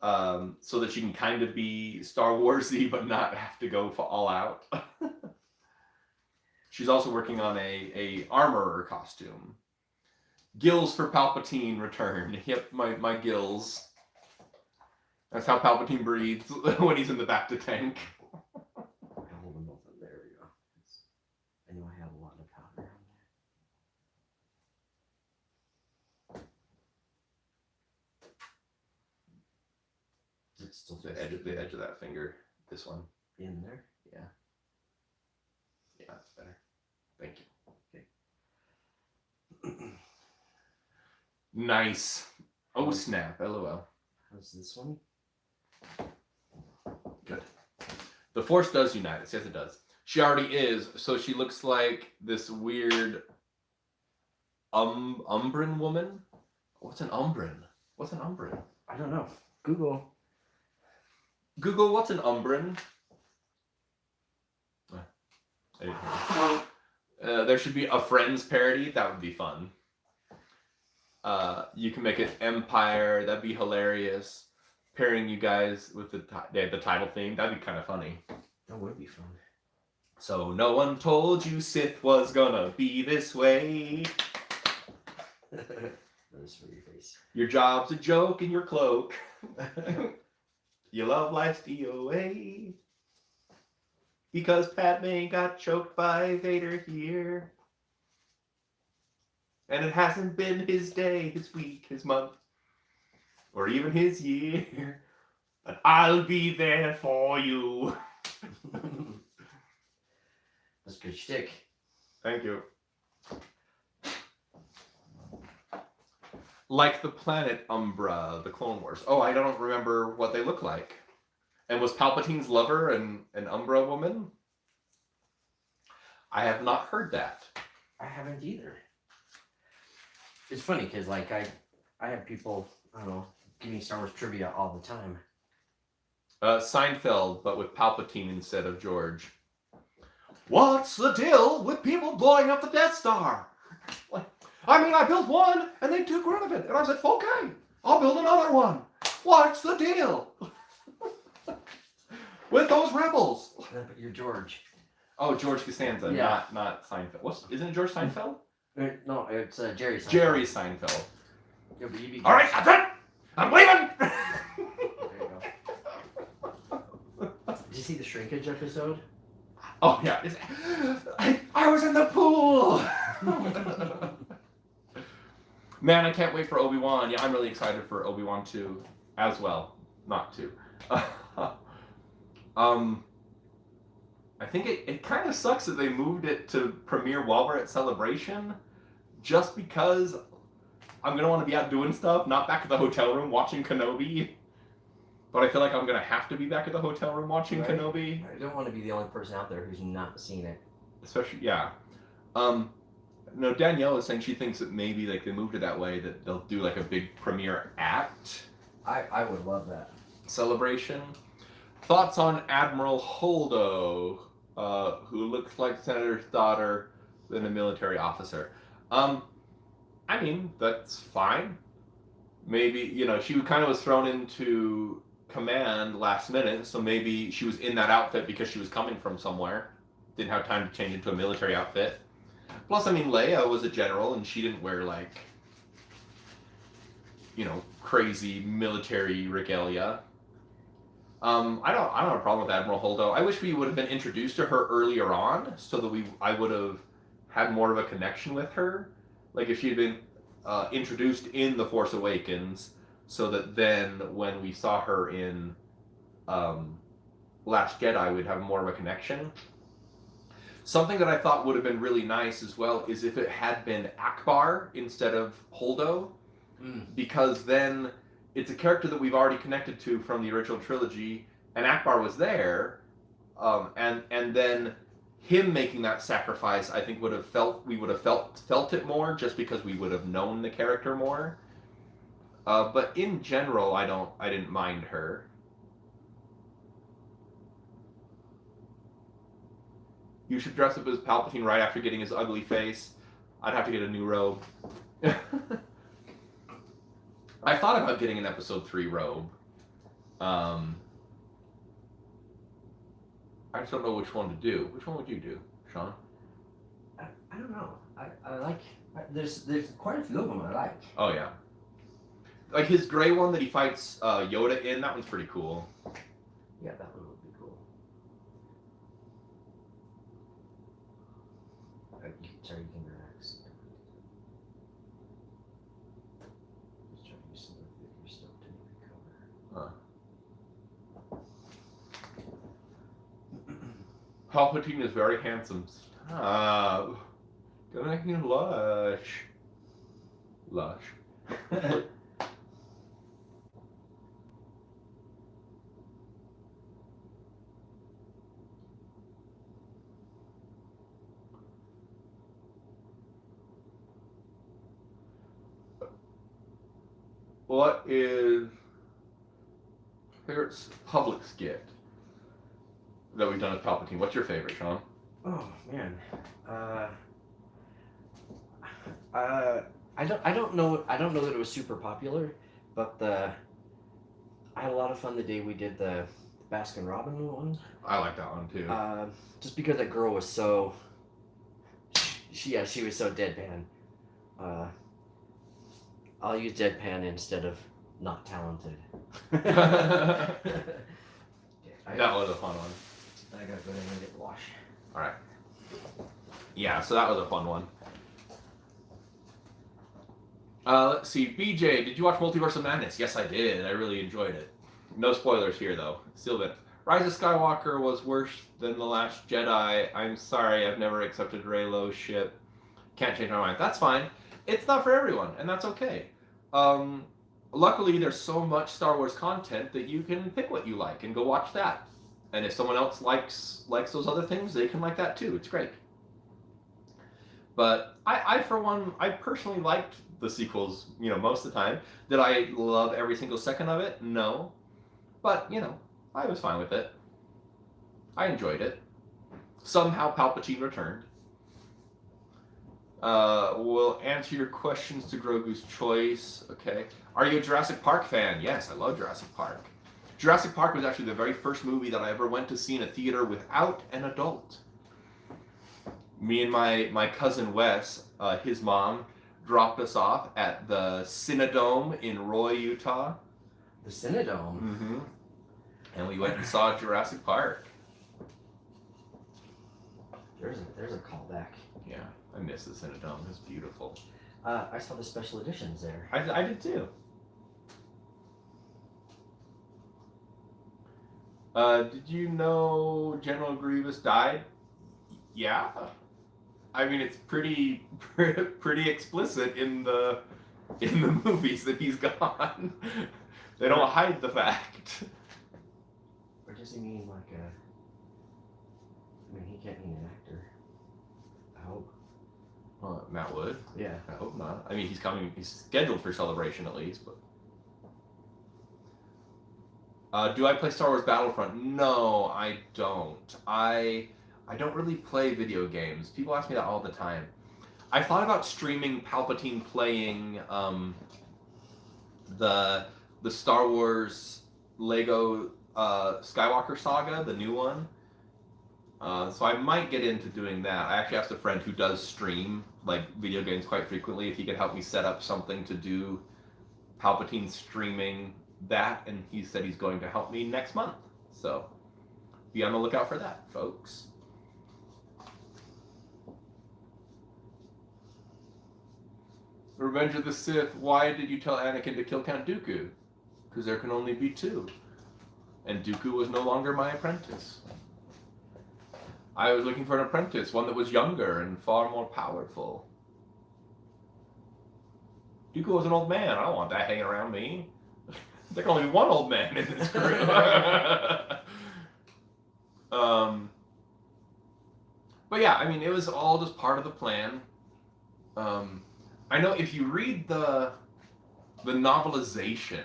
So that she can kind of be Star Warsy, but not have to go for all out. She's also working on a armorer costume. Gills for Palpatine return. Yep, my gills. That's how Palpatine breathes when he's in the back to tank. Hold them open. There we go. I know I have a lot of powder on there. Is it still The edge of that finger. This one. In there? Yeah. Yeah, that's better. Thank you. Okay. Nice. Oh snap! LOL. How's this one? Good. The Force does unite us. Yes, it does. She already is. So she looks like this weird Umbran woman. What's an Umbran? What's an Umbran? I don't know. Google. What's an Umbran? There should be a Friends parody. That would be fun. You can make it Empire. That'd be hilarious. Pairing you guys with the title theme. That'd be kind of funny. That would be fun. So no one told you Sith was gonna be this way. That is for your face. Your job's a joke in your cloak. You love life's DOA. Because Padme got choked by Vader here. And it hasn't been his day, his week, his month, or even his year. But I'll be there for you. That's good shtick. Thank you. Like the planet Umbra, the Clone Wars. Oh, I don't remember what they look like. And was Palpatine's lover an Umbra woman? I have not heard that. I haven't either. It's funny because like I have people, I don't know, give me Star Wars trivia all the time. Seinfeld, but with Palpatine instead of George. What's the deal with people blowing up the Death Star? I mean, I built one and they took rid of it. And I said, okay, I'll build another one. What's the deal with those rebels? But you're George. Oh, George Costanza, Yeah. not Seinfeld. Isn't it George Seinfeld? No, it's Jerry Seinfeld. Jerry Seinfeld. Yeah, but you'd be All right, that's it. I'm leaving. There you go. Did you see the shrinkage episode? Oh yeah, I was in the pool. Man, I can't wait for Obi-Wan. Yeah, I'm really excited for Obi-Wan 2 as well. Not 2. I think it kind of sucks that they moved it to premiere while we're at Celebration, just because I'm going to want to be out doing stuff, not back at the hotel room watching Kenobi. But I feel like I'm going to have to be back at the hotel room watching Kenobi. I don't want to be the only person out there who's not seen it. Especially, yeah. No, Danielle is saying she thinks that maybe like they moved it that way, that they'll do like a big premiere act. I would love that. Celebration. Thoughts on Admiral Holdo, who looks like Senator's daughter than a military officer. I mean, that's fine. Maybe, you know, she kind of was thrown into command last minute, so maybe she was in that outfit because she was coming from somewhere. Didn't have time to change into a military outfit. Plus, I mean, Leia was a general, and she didn't wear, like, you know, crazy military regalia. I don't have a problem with Admiral Holdo. I wish we would have been introduced to her earlier on, so that I would have had more of a connection with her. Like if she had been introduced in The Force Awakens, so that then when we saw her in Last Jedi, we'd have more of a connection. Something that I thought would have been really nice as well is if it had been Akbar instead of Holdo, because then it's a character that we've already connected to from the original trilogy, and Akbar was there, and then him making that sacrifice, I think we would have felt it more, just because we would have known the character more. But in general, I didn't mind her. You should dress up as Palpatine right after getting his ugly face. I'd have to get a new robe. I thought about getting an Episode 3 robe. I just don't know which one to do. Which one would you do, Sean? I don't know. I like... There's quite a few of them I like. Oh, yeah. Like his gray one that he fights Yoda in, that one's pretty cool. Yeah, that one would be cool. Sorry, you can relax. Just trying to use some of the thicker stuff to make the cover. Palpatine is very handsome. Stop. Gonna make me lush. Lush. What is favorite public skit that we've done with Palpatine? What's your favorite, Sean? Oh man, I don't know that it was super popular, but I had a lot of fun the day we did the Baskin Robbins one. I like that one too. Just because that girl was so, she was so deadpan. I'll use deadpan instead of not talented. That was a fun one. I gotta go in and get the wash. All right. Yeah, so that was a fun one. Let's see. BJ, did you watch Multiverse of Madness? Yes, I did. I really enjoyed it. No spoilers here, though. Still bit. Rise of Skywalker was worse than The Last Jedi. I'm sorry, I've never accepted Reylo's ship. Can't change my mind. That's fine. It's not for everyone, and that's okay. Luckily, there's so much Star Wars content that you can pick what you like and go watch that. And if someone else likes those other things, they can like that too. It's great. But I for one, I personally liked the sequels, you know, most of the time. Did I love every single second of it? No. But, you know, I was fine with it. I enjoyed it. Somehow Palpatine returned. We'll answer your questions to Grogu's choice. Okay. Are you a Jurassic Park fan? Yes, I love Jurassic Park. Jurassic Park was actually the very first movie that I ever went to see in a theater without an adult. Me and my cousin Wes, his mom, dropped us off at the Cinedome in Roy, Utah. The Cinedome? Mm-hmm. And we went and saw Jurassic Park. There's a callback. Yeah, I miss the Cinedome. It's beautiful. I saw the special editions there. I did too. Did you know General Grievous died? Yeah. I mean, it's pretty explicit in the movies that he's gone. They don't hide the fact. Or does he mean like a? I mean, he can't mean an actor. I hope. Matt Wood? Yeah. I hope not. I mean, he's scheduled for Celebration at least, but. Do I play Star Wars Battlefront? No, I don't. I don't really play video games. People ask me that all the time. I thought about streaming Palpatine playing the Star Wars Lego Skywalker Saga, the new one. So I might get into doing that. I actually asked a friend who does stream like video games quite frequently if he could help me set up something to do Palpatine streaming that, and he said he's going to help me next month. So be on the lookout for that, folks. Revenge of the Sith, why did you tell Anakin to kill Count Dooku? Because there can only be two. And Dooku was no longer my apprentice. I was looking for an apprentice, one that was younger and far more powerful. Dooku was an old man. I don't want that hanging around me. There can only be one old man in this group. But yeah, I mean, it was all just part of the plan. I know if you read the novelization,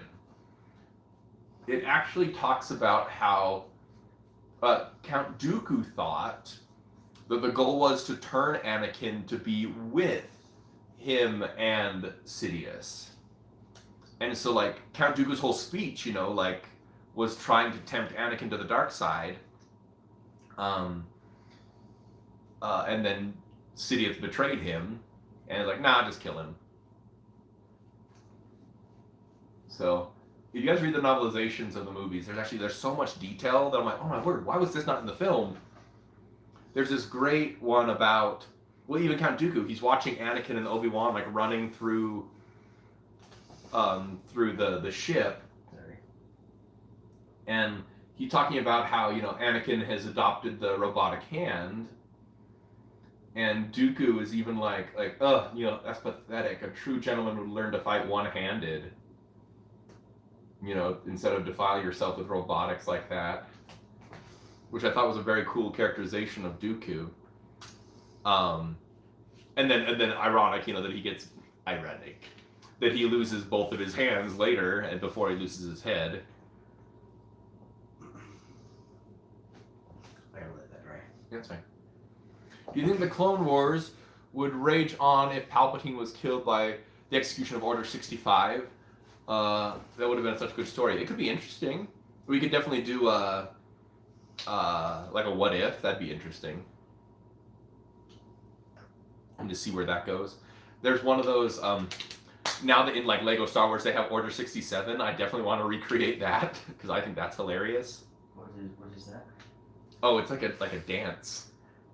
it actually talks about how Count Dooku thought that the goal was to turn Anakin to be with him and Sidious. And so, like, Count Dooku's whole speech, you know, like, was trying to tempt Anakin to the dark side. And then Sidious betrayed him. And like, nah, just kill him. So, if you guys read the novelizations of the movies, there's so much detail that I'm like, oh my word, why was this not in the film? There's this great one about, well, even Count Dooku, he's watching Anakin and Obi-Wan like running through the ship. Sorry. And he's talking about how, you know, Anakin has adopted the robotic hand. And Dooku is even like, you know, that's pathetic. A true gentleman would learn to fight one-handed. You know, instead of defile yourself with robotics like that. Which I thought was a very cool characterization of Dooku. And then ironic, you know, that he loses both of his hands later and before he loses his head. I gotta let that dry. That's fine. Do you think the Clone Wars would rage on if Palpatine was killed by the execution of Order 65? That would have been such a good story. It could be interesting. We could definitely do like a what if. That'd be interesting. And to see where that goes. There's one of those. Now that in like Lego Star Wars they have Order 67, I definitely want to recreate that because I think that's hilarious. What is that? Oh, it's like a dance.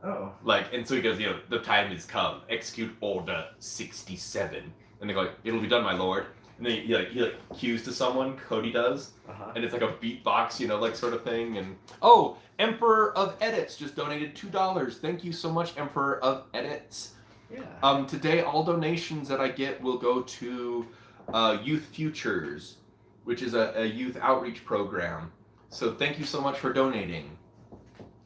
Oh. Like, and so he goes, you know, the time has come. Execute Order 67. And they go, like, it'll be done, my lord. And then he cues to someone, Cody does. Uh-huh. And it's like a beatbox, you know, like sort of thing. And, oh, Emperor of Edits just donated $2. Thank you so much, Emperor of Edits. Yeah. Today, all donations that I get will go to Youth Futures, which is a youth outreach program. So thank you so much for donating.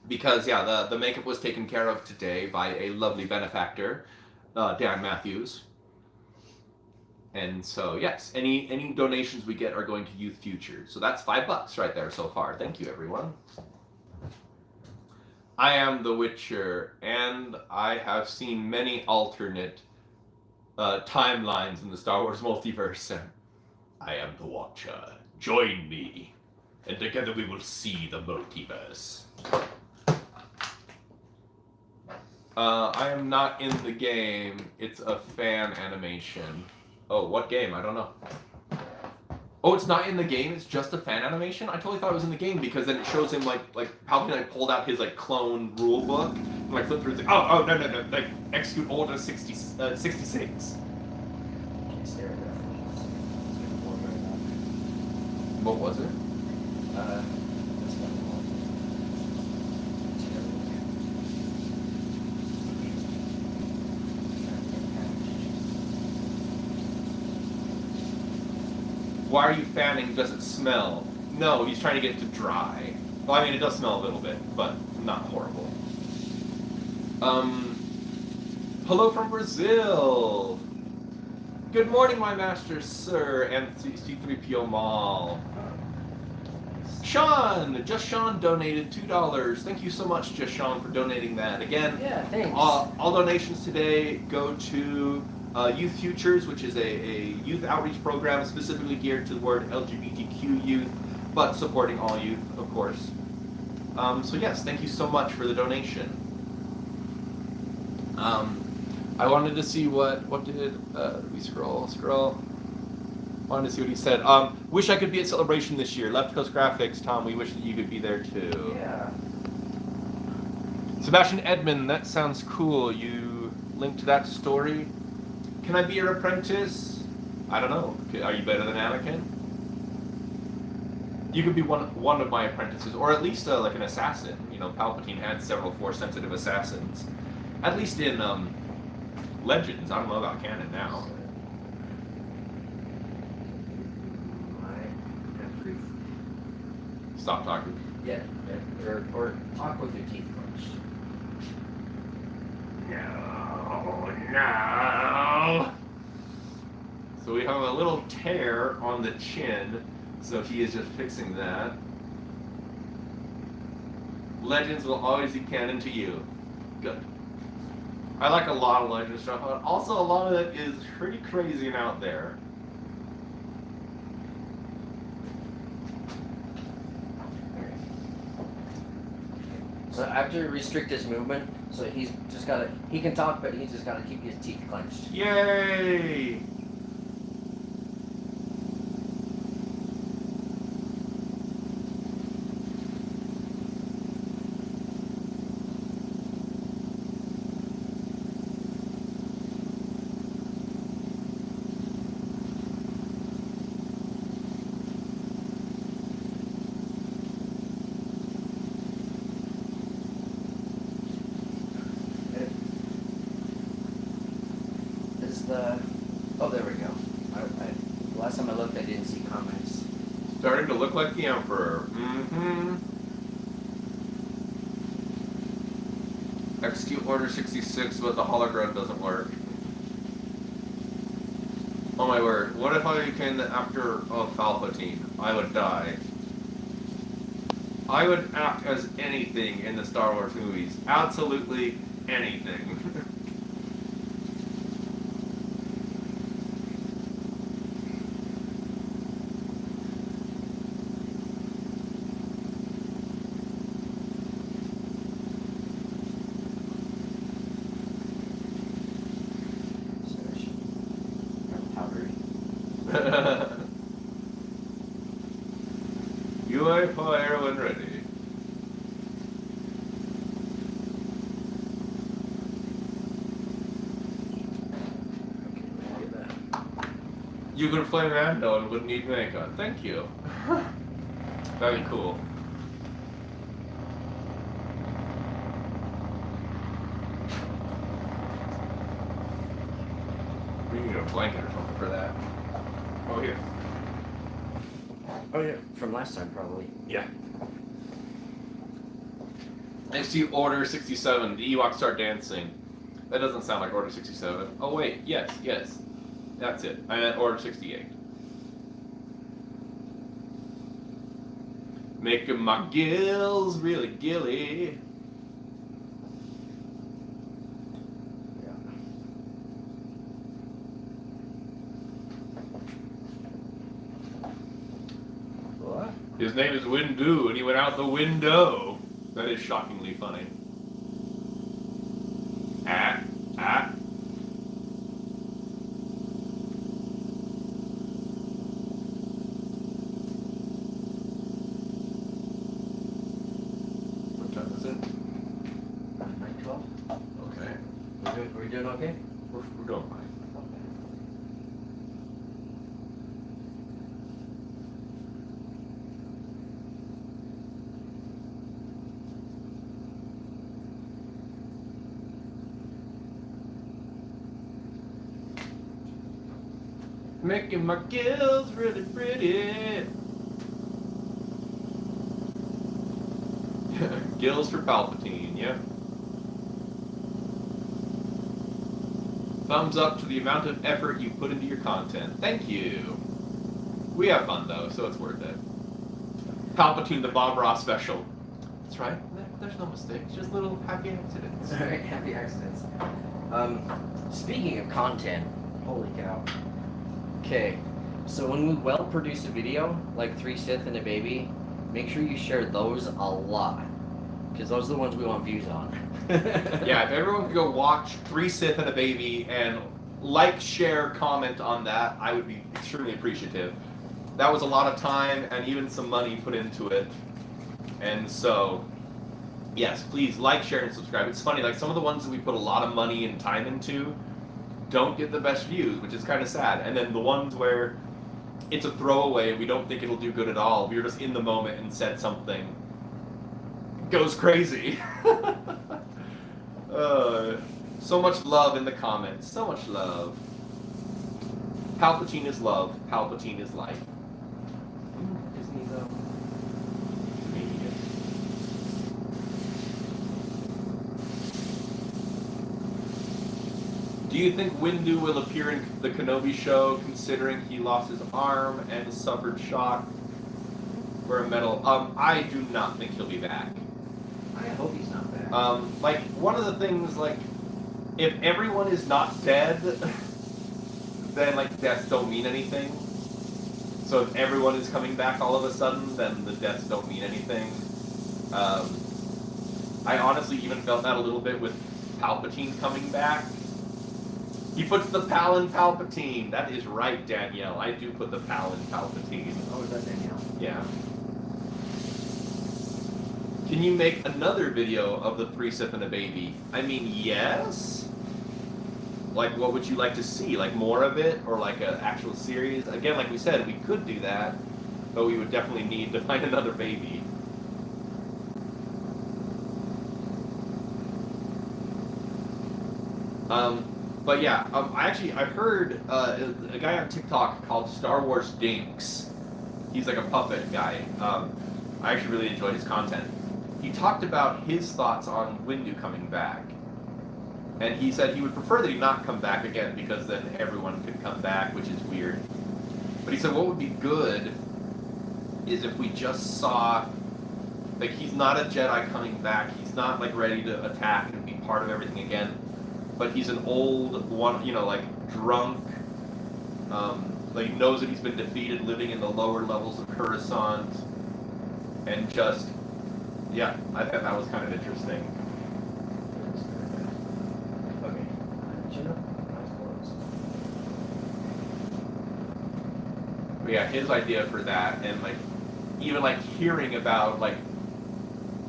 Because, yeah, the makeup was taken care of today by a lovely benefactor, Dan Matthews. And so, yes, any donations we get are going to Youth Futures. So that's $5 right there so far. Thank you, everyone. I am the Witcher, and I have seen many alternate timelines in the Star Wars multiverse. I am the Watcher. Join me, and together we will see the multiverse. I am not in the game. It's a fan animation. Oh, what game? I don't know. Oh, it's not in the game. It's just a fan animation. I totally thought it was in the game because then it shows him like Palpatine pulled out his like clone rule book and like flipped through. It's like, oh no, like execute Order 66. What was it? That's what I want. Why are you fanning? Does it smell? No, he's trying to get it to dry. Well, I mean, it does smell a little bit, but not horrible. Hello from Brazil. Good morning, my master, sir, and C3PO Mall. Sean! Just Sean donated $2. Thank you so much, Just Sean, for donating that. Again, Yeah, thanks. all donations today go to Youth Futures, which is a youth outreach program specifically geared toward LGBTQ youth, but supporting all youth, of course. So yes, thank you so much for the donation. I wanted to see what did we scroll. Wanted to see what he said. Wish I could be at Celebration this year. Left Coast Graphics, Tom. We wish that you could be there too. Yeah. Sebastian Edmond, that sounds cool. You linked to that story. Can I be your apprentice? I don't know. Are you better than Anakin? You could be one of my apprentices, or at least like an assassin. You know, Palpatine had several Force-sensitive assassins. At least in Legends. I don't know about canon now. Stop talking. Yeah, or talk with your teeth clenched. No. So we have a little tear on the chin, so he is just fixing that. Legends will always be canon to you. Good. I like a lot of Legends stuff, but also a lot of it is pretty crazy and out there. So after you restrict his movement, so he's just gotta, he can talk, but he's just gotta keep his teeth clenched. Yay! Oh, there we go. Last time I looked, I didn't see comments. Starting to look like the Emperor. Mm-hmm. Execute Order 66, but the hologram doesn't work. Oh my word. What if I became the actor of Palpatine? I would die. I would act as anything in the Star Wars movies. Absolutely anything. You may fire when ready. You could play Mando and wouldn't need makeup. Thank you. That'd be cool. We need a blanket or something for that. Oh, here. Oh yeah, from last time probably. Yeah. Execute Order 67. The Ewoks start dancing. That doesn't sound like Order 67. Oh wait, yes. That's it. I meant Order 68. Making my gills really gilly. What? His name is Windu, and he went out the window. That is shockingly funny. Ah. What time is it? 9:12. Okay. We're doing okay? We're doing fine. Making my gills really pretty. Gills for Palpatine, yeah. Thumbs up to the amount of effort you put into your content. Thank you. We have fun though, so it's worth it. Palpatine the Bob Ross special. That's right. There's no mistakes, just little happy accidents. Alright, happy accidents. Speaking of content, holy cow. Okay, so when we well produce a video, like 3 Sith and a baby, make sure you share those a lot. Because those are the ones we want views on. Yeah, if everyone could go watch 3 Sith and a baby and like, share, comment on that, I would be extremely appreciative. That was a lot of time and even some money put into it. And so, yes, please like, share, and subscribe. It's funny, like some of the ones that we put a lot of money and time into don't get the best views, which is kind of sad. And then the ones where it's a throwaway and we don't think it'll do good at all, we were just in the moment and said something, goes crazy. So much love in the comments, so much love. Palpatine is love, Palpatine is life. Isn't he though? Do you think Windu will appear in the Kenobi show, considering he lost his arm and suffered shock for a medal? I do not think he'll be back. I hope he's not back. Like, one of the things, like, if everyone is not dead, then, like, deaths don't mean anything. So if everyone is coming back all of a sudden, then the deaths don't mean anything. I honestly even felt that a little bit with Palpatine coming back. He puts the Pal in Palpatine. That is right, Danielle. I do put the Pal in Palpatine. Oh, is that Danielle? Yeah. Can you make another video of the 3 Sith and a baby? I mean, yes. Like, what would you like to see? Like, more of it? Or like an actual series? Again, like we said, we could do that. But we would definitely need to find another baby. But yeah, I heard a guy on TikTok called Star Wars Dinks. He's like a puppet guy. I actually really enjoyed his content. He talked about his thoughts on Windu coming back. And he said he would prefer that he not come back again because then everyone could come back, which is weird. But he said what would be good is if we just saw, like, he's not a Jedi coming back. He's not, like, ready to attack and be part of everything again. But he's an old one, you know, like, drunk, like, knows that he's been defeated, living in the lower levels of Coruscant, and just, yeah, I thought that was kind of interesting. Okay. But yeah, his idea for that, and, like, even, like, hearing about, like,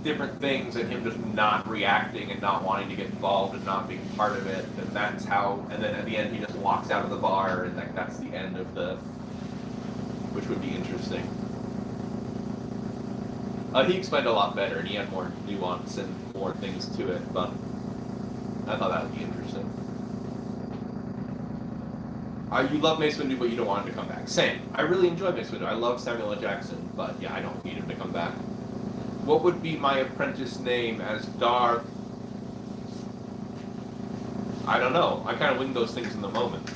different things and him just not reacting and not wanting to get involved and not being part of it, and that's how, and then at the end he just walks out of the bar and like that's the end of the, which would be interesting. He explained a lot better and he had more nuance and more things to it, but I thought that would be interesting. You love Mace Windu, but you don't want him to come back. Same. I really enjoy Mace Windu. I love Samuel L. Jackson, but yeah, I don't need him to come back. What would be my apprentice name as Darth? I don't know. I kind of wing those things in the moment.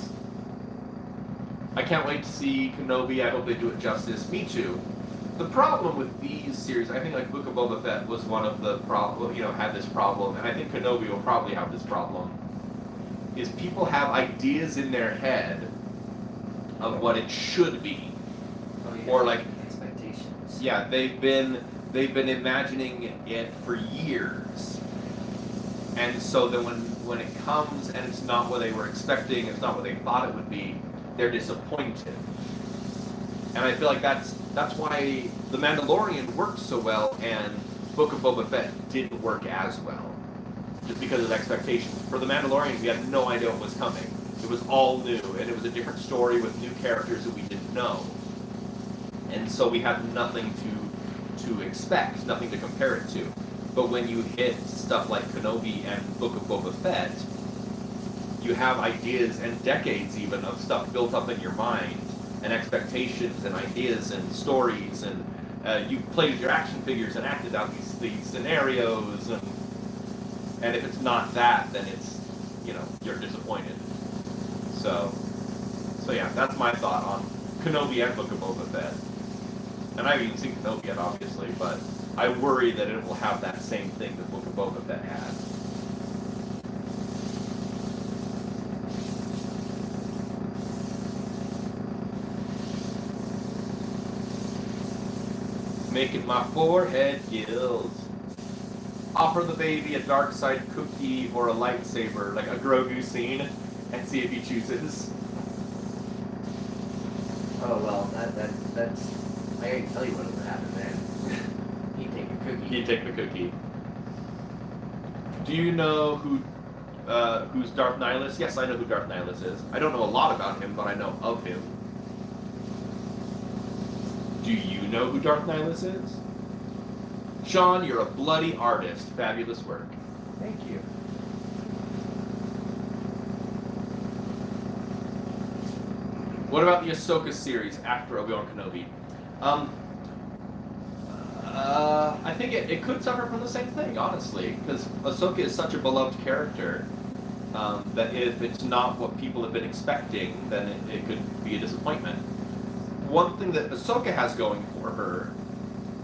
I can't wait to see Kenobi. I hope they do it justice. Me too. The problem with these series, I think like Book of Boba Fett was one of the problem, had this problem, and I think Kenobi will probably have this problem, is people have ideas in their head of what it should be. Oh, yeah. Or like expectations. Yeah, they've been imagining it for years. And so then when it comes and it's not what they were expecting, it's not what they thought it would be, they're disappointed. And I feel like that's why The Mandalorian worked so well and Book of Boba Fett didn't work as well. Just because of expectations. For The Mandalorian, we had no idea what was coming. It was all new, and it was a different story with new characters that we didn't know. And so we had nothing to expect, nothing to compare it to. But when you hit stuff like Kenobi and Book of Boba Fett, you have ideas and decades even of stuff built up in your mind, and expectations and ideas and stories, and you played with your action figures and acted out these scenarios, and if it's not that, then it's, you're disappointed. So yeah, that's my thought on Kenobi and Book of Boba Fett. And I haven't even seen Kenobi yet, obviously, but I worry that it will have that same thing that Book of Boba Fett had. Making my forehead gills. Offer the baby a dark side cookie or a lightsaber, like a Grogu scene, and see if he chooses. Oh well, that's. I can't tell you what would happen then. He'd take a cookie. He'd take the cookie. Do you know who's Darth Nihilus? Yes, I know who Darth Nihilus is. I don't know a lot about him, but I know of him. Do you know who Darth Nihilus is? Sean, you're a bloody artist. Fabulous work. Thank you. What about the Ahsoka series after Obi-Wan Kenobi? I think it could suffer from the same thing, honestly, because Ahsoka is such a beloved character that if it's not what people have been expecting, then it could be a disappointment. One thing that Ahsoka has going for her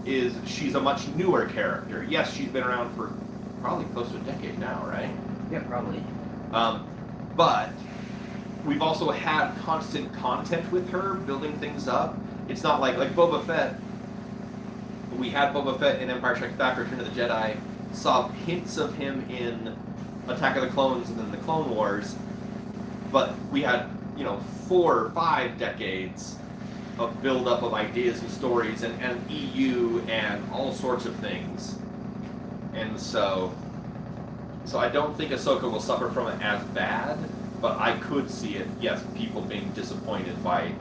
is she's a much newer character. Yes, she's been around for probably close to a decade now, right? Yeah, probably. But we've also had constant content with her, building things up. It's not like Boba Fett. We had Boba Fett in Empire Strikes Back, Return of the Jedi, saw hints of him in Attack of the Clones and then the Clone Wars, but we had, 4 or 5 decades of build-up of ideas and stories and EU and all sorts of things. And so I don't think Ahsoka will suffer from it as bad, but I could see it, yes, people being disappointed by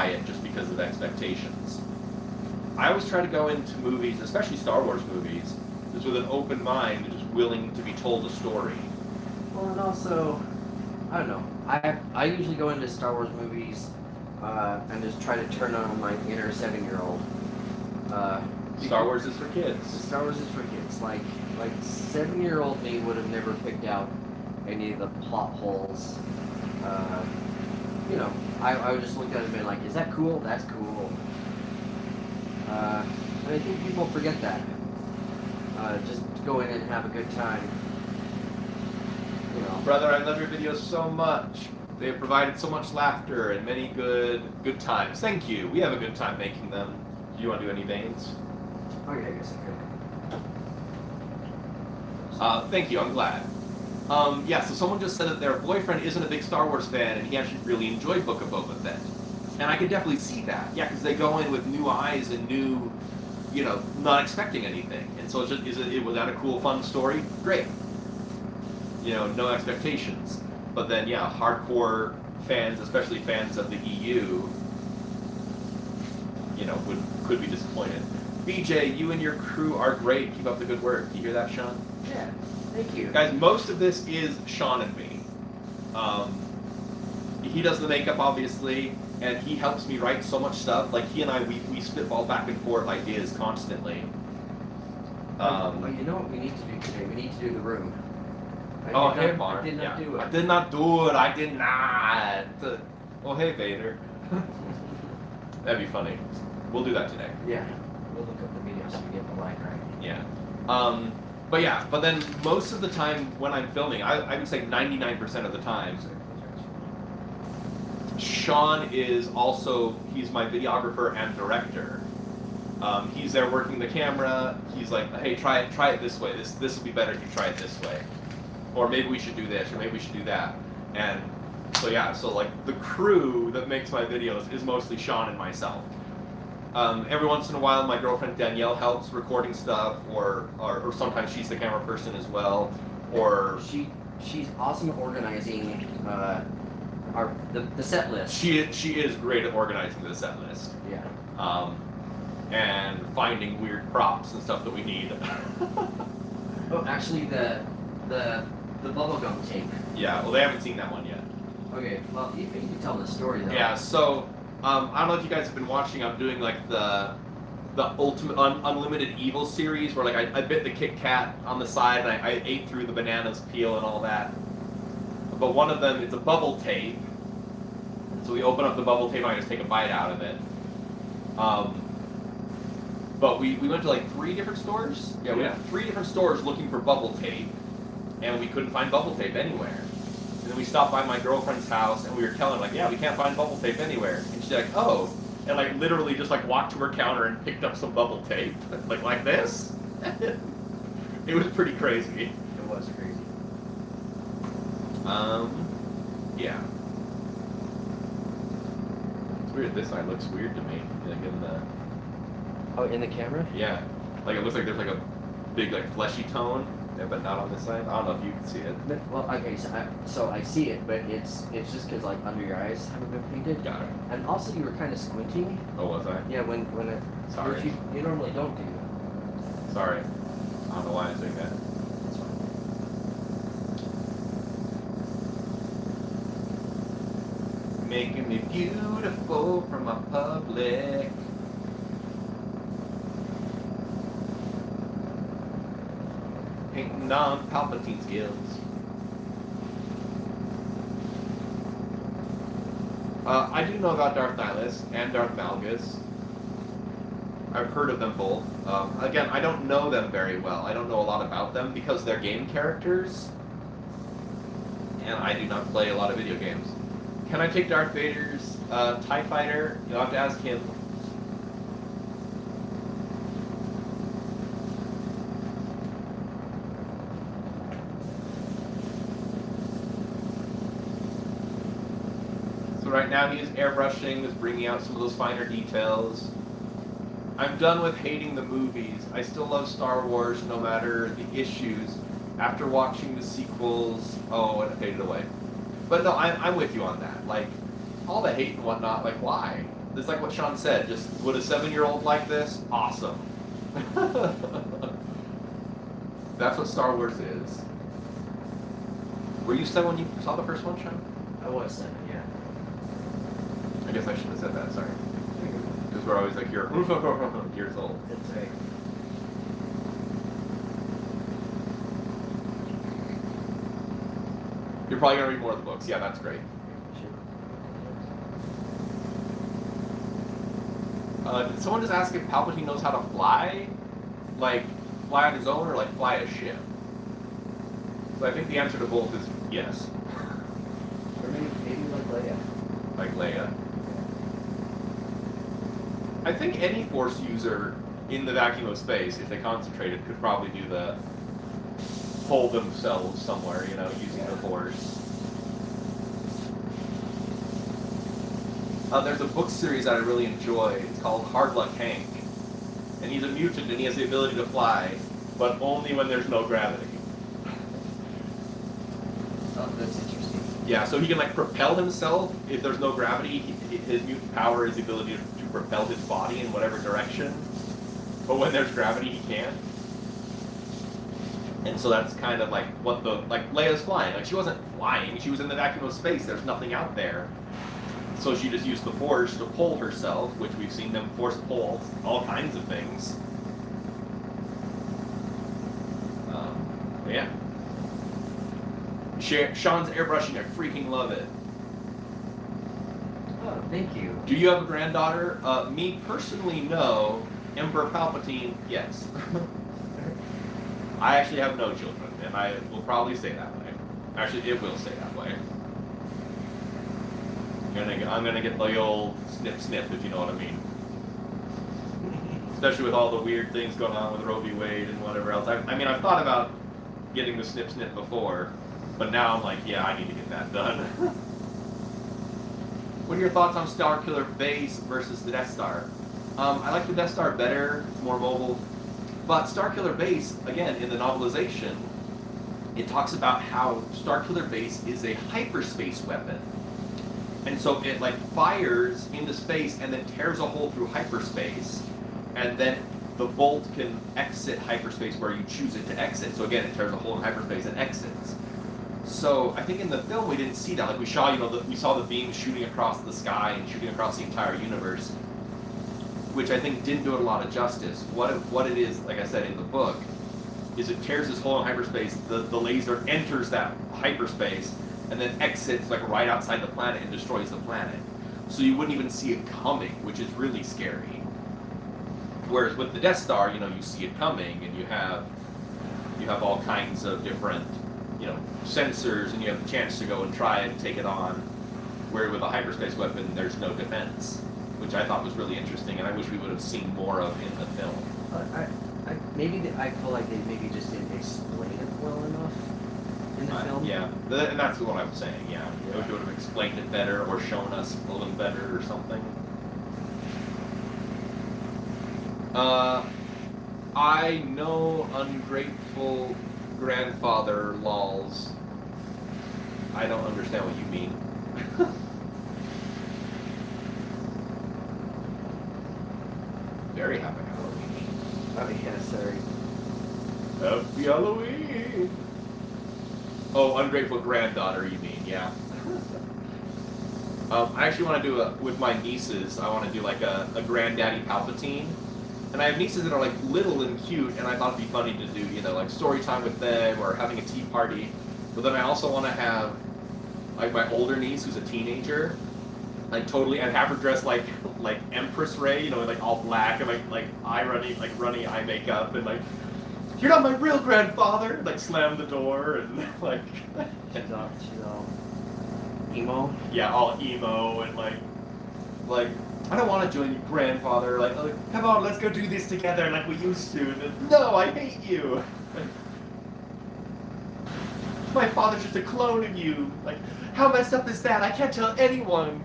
it just because of expectations. I always try to go into movies, especially Star Wars movies, just with an open mind and just willing to be told a story. Well, and also, I don't know. I usually go into Star Wars movies and just try to turn on my inner 7-year-old. Star Wars is for kids. Star Wars is for kids. Like 7-year-old me would have never picked out any of the plot holes. I would just look at it and be like, is that cool? That's cool. And I think people forget that. Just go in and have a good time. Brother, I love your videos so much. They have provided so much laughter and many good times. Thank you. We have a good time making them. Do you want to do any veins? Oh yeah, I guess I could. Thank you. I'm glad. So someone just said that their boyfriend isn't a big Star Wars fan and he actually really enjoyed Book of Boba Fett. And I could definitely see that. Yeah, because they go in with new eyes and new, not expecting anything. And so was that a cool, fun story? Great. No expectations. But then, yeah, hardcore fans, especially fans of the EU, could be disappointed. BJ, you and your crew are great. Keep up the good work. You hear that, Sean? Yeah. Thank you. Guys, most of this is Sean and me. He does the makeup, obviously, and he helps me write so much stuff. Like, he and I, we spitball back and forth ideas constantly. You know what we need to do today? We need to do the room. I did not do it. I did not do it. I did not. Oh, hey, Vader. That'd be funny. We'll do that today. Yeah. We'll look up the video so we get the line right. Yeah. But then most of the time when I'm filming, I would say 99% of the time, Sean is also, he's my videographer and director. He's there working the camera. He's like, hey, try it this way. This will be better if you try it this way. Or maybe we should do this, or maybe we should do that. And so like the crew that makes my videos is mostly Sean and myself. Every once in a while, my girlfriend Danielle helps recording stuff, or sometimes she's the camera person as well. Or she's awesome at organizing the set list. She is great at organizing the set list. Yeah. And finding weird props and stuff that we need. Oh, actually, the The bubblegum tape. Yeah, well, they haven't seen that one yet. Okay, well, you can tell the story though. Yeah, so I don't know if you guys have been watching. I'm doing like the ultimate unlimited evil series where like I bit the Kit Kat on the side and I ate through the bananas peel and all that. But one of them is a bubble tape. So we open up the bubble tape and I just take a bite out of it. But we went to like 3 different stores. Yeah, we went to 3 different stores looking for bubble tape, and we couldn't find bubble tape anywhere. And then we stopped by my girlfriend's house and we were telling her like, yeah, we can't find bubble tape anywhere. And she's like, oh, and like literally just like walked to her counter and picked up some bubble tape, like this. It was pretty crazy. It was crazy. Yeah. It's weird. This side looks weird to me. Like in the. Oh, in the camera? Yeah. Like it looks like there's like a big like fleshy tone, yeah, but not on this side. I don't know if you can see it. Well, okay, so I see it, but it's just because like under your eyes haven't been painted. Got it. And also you were kind of squinting. Oh, was I? Yeah, when it. Sorry. Which you normally don't do. Sorry. I don't know why I'm doing that. That's fine. Making me beautiful for my public. Painting on Palpatine skills. I do know about Darth Nihilus and Darth Malgus. I've heard of them both. Again, I don't know them very well. I don't know a lot about them because they're game characters, and I do not play a lot of video games. Can I take Darth Vader's TIE Fighter? You'll have to ask him. So right now he is airbrushing, is bringing out some of those finer details. I'm done with hating the movies. I still love Star Wars no matter the issues. After watching the sequels, oh, and it faded away. But no, I'm with you on that. Like, all the hate and whatnot, like, why? It's like what Sean said, just, would a 7-year-old like this? Awesome. That's what Star Wars is. Were you 7 when you saw the first one, Sean? I was 7, yeah. I guess I should have said that, sorry. Because we're always like, you're years old. That's right. You're probably going to read more of the books. Yeah, that's great. Did someone just ask if Palpatine knows how to fly? Like, fly on his own or, like, fly a ship? So I think the answer to both is yes. Or maybe like Leia. Like Leia. I think any Force user in the vacuum of space, if they concentrated, could probably do the hold themselves somewhere, you know, using the Force. There's a book series that I really enjoy. It's called Hard Luck Hank. And he's a mutant and he has the ability to fly, but only when there's no gravity. Oh, that's interesting. Yeah, so he can like propel himself if there's no gravity. His mutant power is the ability to propel his body in whatever direction. But when there's gravity, he can't. And so that's kind of like what like Leia's flying. Like she wasn't flying, she was in the vacuum of space. There's nothing out there. So she just used the Force to pull herself, which we've seen them Force pull all kinds of things. Yeah. Sean's airbrushing, I freaking love it. Oh, thank you. Do you have a granddaughter? Me personally, no. Emperor Palpatine, yes. I actually have no children, and I will probably stay that way. Actually, it will stay that way. I'm gonna get the old snip, if you know what I mean. Especially with all the weird things going on with Roe v. Wade and whatever else. I mean, I've thought about getting the snip before, but now I'm like, yeah, I need to get that done. What are your thoughts on Starkiller Base versus the Death Star? I like the Death Star better, it's more mobile. But Starkiller Base, again, in the novelization, it talks about how Starkiller Base is a hyperspace weapon. And so it like fires into space and then tears a hole through hyperspace. And then the bolt can exit hyperspace where you choose it to exit. So again, it tears a hole in hyperspace and exits. So I think in the film we didn't see that. Like we saw, we saw the beams shooting across the sky and shooting across the entire universe, which I think didn't do it a lot of justice. What it is, like I said in the book, is it tears this hole in hyperspace. The laser enters that hyperspace and then exits like right outside the planet and destroys the planet. So you wouldn't even see it coming, which is really scary. Whereas with the Death Star, you see it coming, and you have all kinds of different, sensors, and you have the chance to go and try and take it on. Where with a hyperspace weapon, there's no defense, which I thought was really interesting, and I wish we would have seen more of in the film. I feel like they maybe just didn't explain it well enough in the film. Yeah, and that's what I was saying. Yeah, I wish they would have explained it better or shown us a little better or something. I know ungrateful grandfather lols. I don't understand what you mean. Very happy Halloween. Oh yeah, sorry. Happy Halloween. Oh, ungrateful granddaughter, you mean? Yeah. I actually want to do with my nieces. I want to do like a granddaddy Palpatine. And I have nieces that are like little and cute, and I thought it'd be funny to do, like story time with them or having a tea party. But then I also want to have like my older niece who's a teenager, like totally, and have her dress like Empress Ray, like all black and like runny eye makeup, and like, you're not my real grandfather, like slam the door and like. She's all emo. Yeah, all emo and like. I don't want to join you, grandfather. Like, come on, let's go do this together like we used to. And then, no, I hate you. My father's just a clone of you. Like, how messed up is that? I can't tell anyone.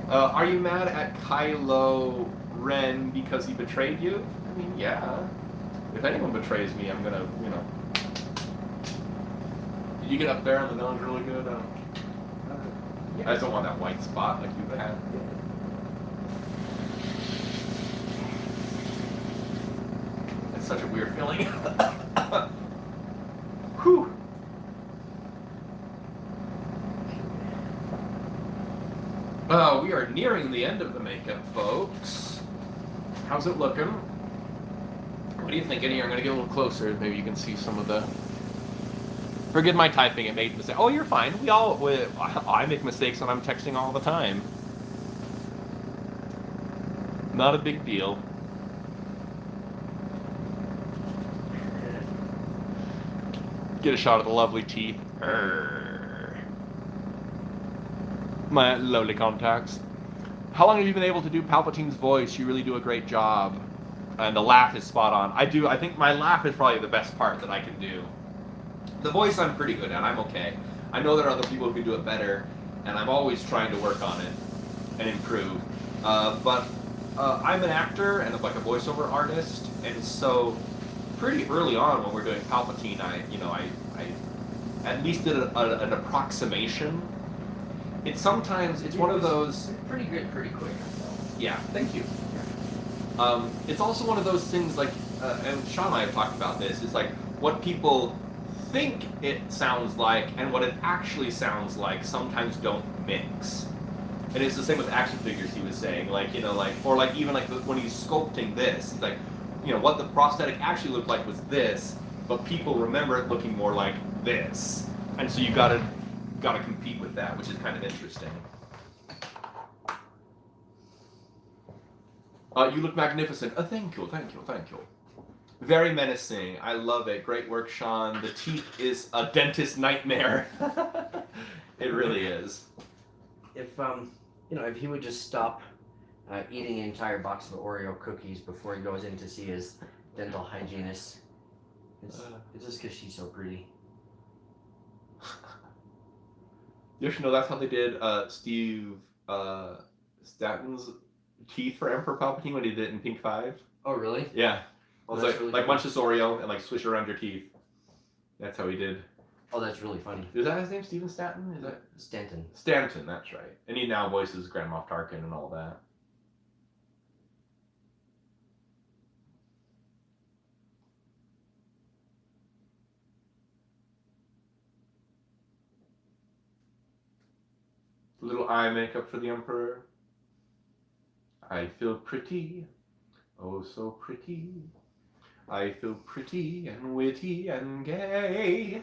Are you mad at Kylo Ren because he betrayed you? I mean, yeah. If anyone betrays me, I'm gonna, Did you get up there on the nose really good? I just don't want that white spot like you had. It's such a weird feeling. Whew. We are nearing the end of the makeup, folks. How's it looking? What do you think? I'm going to get a little closer. Maybe you can see some of the... Forgive my typing, it made mistakes. Oh, you're fine. I make mistakes when I'm texting all the time. Not a big deal. Get a shot of the lovely teeth. My lovely contacts. How long have you been able to do Palpatine's voice? You really do a great job. And the laugh is spot on. I think my laugh is probably the best part that I can do. The voice I'm pretty good at. I'm okay. I know there are other people who can do it better, and I'm always trying to work on it and improve. But I'm an actor and like a voiceover artist, and so pretty early on when we're doing Palpatine, I at least did an approximation. It's one of those. Pretty good, pretty quick. Yeah, thank you. It's also one of those things like, and Sean and I have talked about this. It's like what people think it sounds like and what it actually sounds like sometimes don't mix. And it's the same with action figures, he was saying, or even when he's sculpting this, it's like, what the prosthetic actually looked like was this, but people remember it looking more like this. And so you gotta compete with that, which is kind of interesting. You look magnificent. Thank you. Very menacing. I love it. Great work, Sean. The teeth is a dentist nightmare. It really is. If if he would just stop eating an entire box of Oreo cookies before he goes in to see his dental hygienist, it's just because she's so pretty. You should know that's how they did Steve Stanton's teeth for Emperor Palpatine when he did it in Pink 5. Oh, really? Yeah. Oh, it's really like munch this Oreo and like swish around your teeth. That's how he did. Oh, that's really funny. Is that his name, Steven Stanton? Is that Stanton? Stanton, that's right. And he now voices Grand Moff Tarkin and all that. little eye makeup for the Emperor. I feel pretty, oh so pretty. I feel pretty and witty and gay,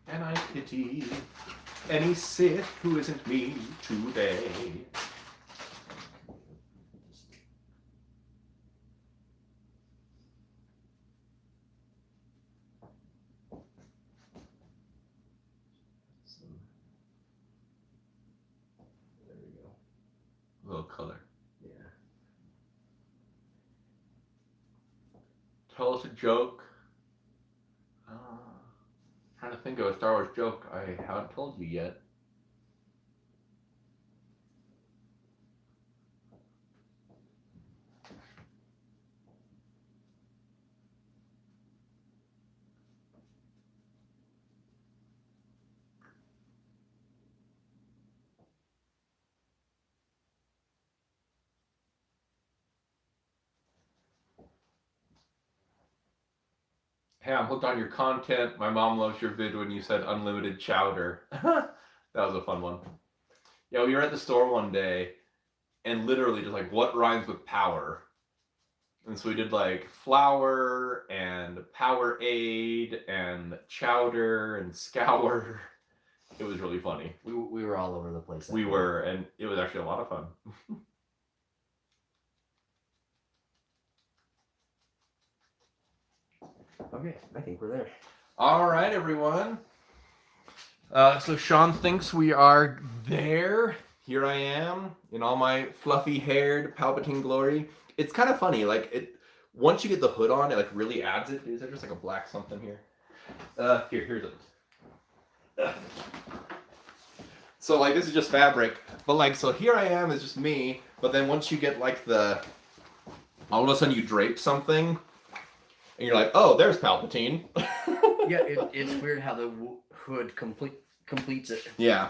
and I pity any Sith who isn't me today. There we go. A little color. Yeah. Tell us a joke. Trying to think of a Star Wars joke I haven't told you yet. Hey, I'm hooked on your content. My mom loves your vid when you said unlimited chowder. That was a fun one. Yeah, we were at the store one day and literally just like, what rhymes with power? And so we did like flour and Powerade and chowder and scour. It was really funny. We were all over the place. We were, and it was actually a lot of fun. Okay, I think we're there. All right, everyone. So Sean thinks we are there. Here I am in all my fluffy-haired Palpatine glory. It's kind of funny, like it. Once you get the hood on, it like really adds it. Is there just like a black something here? Here's it. So like this is just fabric, but like so here I am is just me. But then once you get like the, all of a sudden you drape something. And you're like, oh, there's Palpatine. Yeah, it's weird how the hood completes it. Yeah.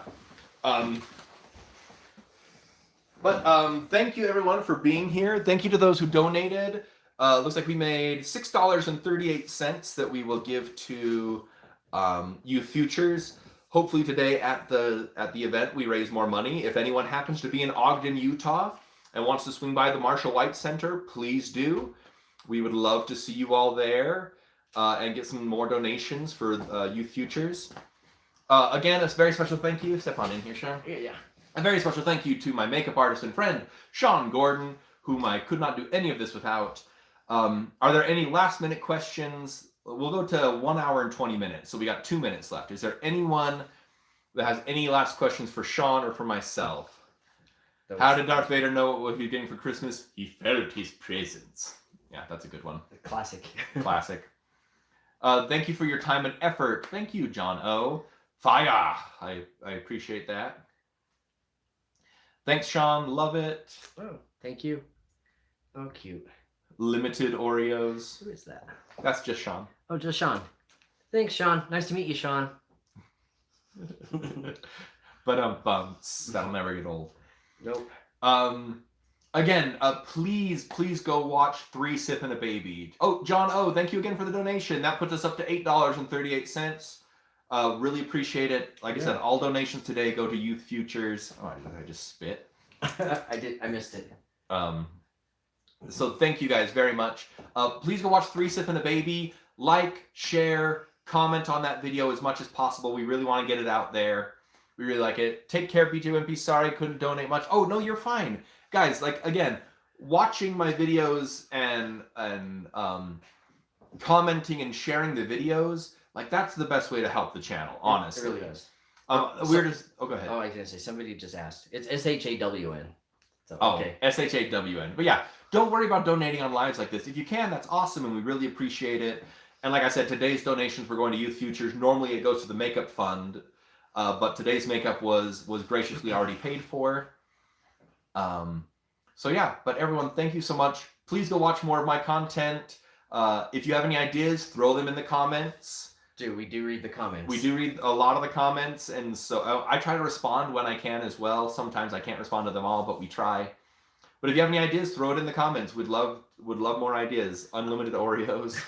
Thank you everyone for being here. Thank you to those who donated. Looks like we made $6.38 that we will give to Youth Futures. Hopefully today at the event we raise more money. If anyone happens to be in Ogden, Utah, and wants to swing by the Marshall White Center, please do. We would love to see you all there and get some more donations for Youth Futures. Again, a very special thank you. Step on in here, Sean. Yeah. A very special thank you to my makeup artist and friend, Sean Gordon, whom I could not do any of this without. Are there any last minute questions? We'll go to 1 hour and 20 minutes, so we got 2 minutes left. Is there anyone that has any last questions for Sean or for myself? How did Darth Vader know what he was getting for Christmas? He felt his presence. Yeah, that's a good one. Classic. Classic. Thank you for your time and effort. Thank you, John O. Fire. I appreciate that. Thanks, Sean. Love it. Oh, thank you. Oh, cute. Limited Oreos. Who is that? That's just Sean. Oh, just Sean. Thanks, Sean. Nice to meet you, Sean. But bumps. That'll never get old. Nope. Again, please go watch 3 Sith and a Baby. Oh, John O, thank you again for the donation. That puts us up to $8.38. Really appreciate it. Like I said, all donations today go to Youth Futures. Oh, did I just spit? I missed it. So thank you guys very much. Please go watch 3 Sith and a Baby. Like, share, comment on that video as much as possible. We really want to get it out there. We really like it. Take care, BJMP. Sorry, couldn't donate much. Oh, no, you're fine. Guys, like, again, watching my videos and commenting and sharing the videos, like, that's the best way to help the channel, honestly. It really does. Go ahead. Oh, I was going to say, somebody just asked. It's SHAWN. So, oh, okay. SHAWN. But yeah, don't worry about donating on lives like this. If you can, that's awesome, and we really appreciate it. And like I said, today's donations were going to Youth Futures. Normally it goes to the makeup fund, but today's makeup was graciously already paid for. So yeah, but everyone, thank you so much. Please go watch more of my content. If you have any ideas, throw them in the comments. Dude, we do read the comments. We do read a lot of the comments, and so I try to respond when I can as well. Sometimes I can't respond to them all, but we try. But if you have any ideas, throw it in the comments. Would love more ideas. Unlimited Oreos.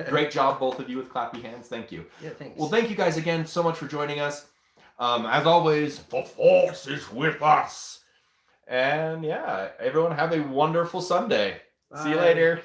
Great job, both of you, with clappy hands. Thank you. Yeah, thanks. Well, thank you guys again so much for joining us. As always, the Force is with us. And yeah, everyone have a wonderful Sunday. See you Bye. later.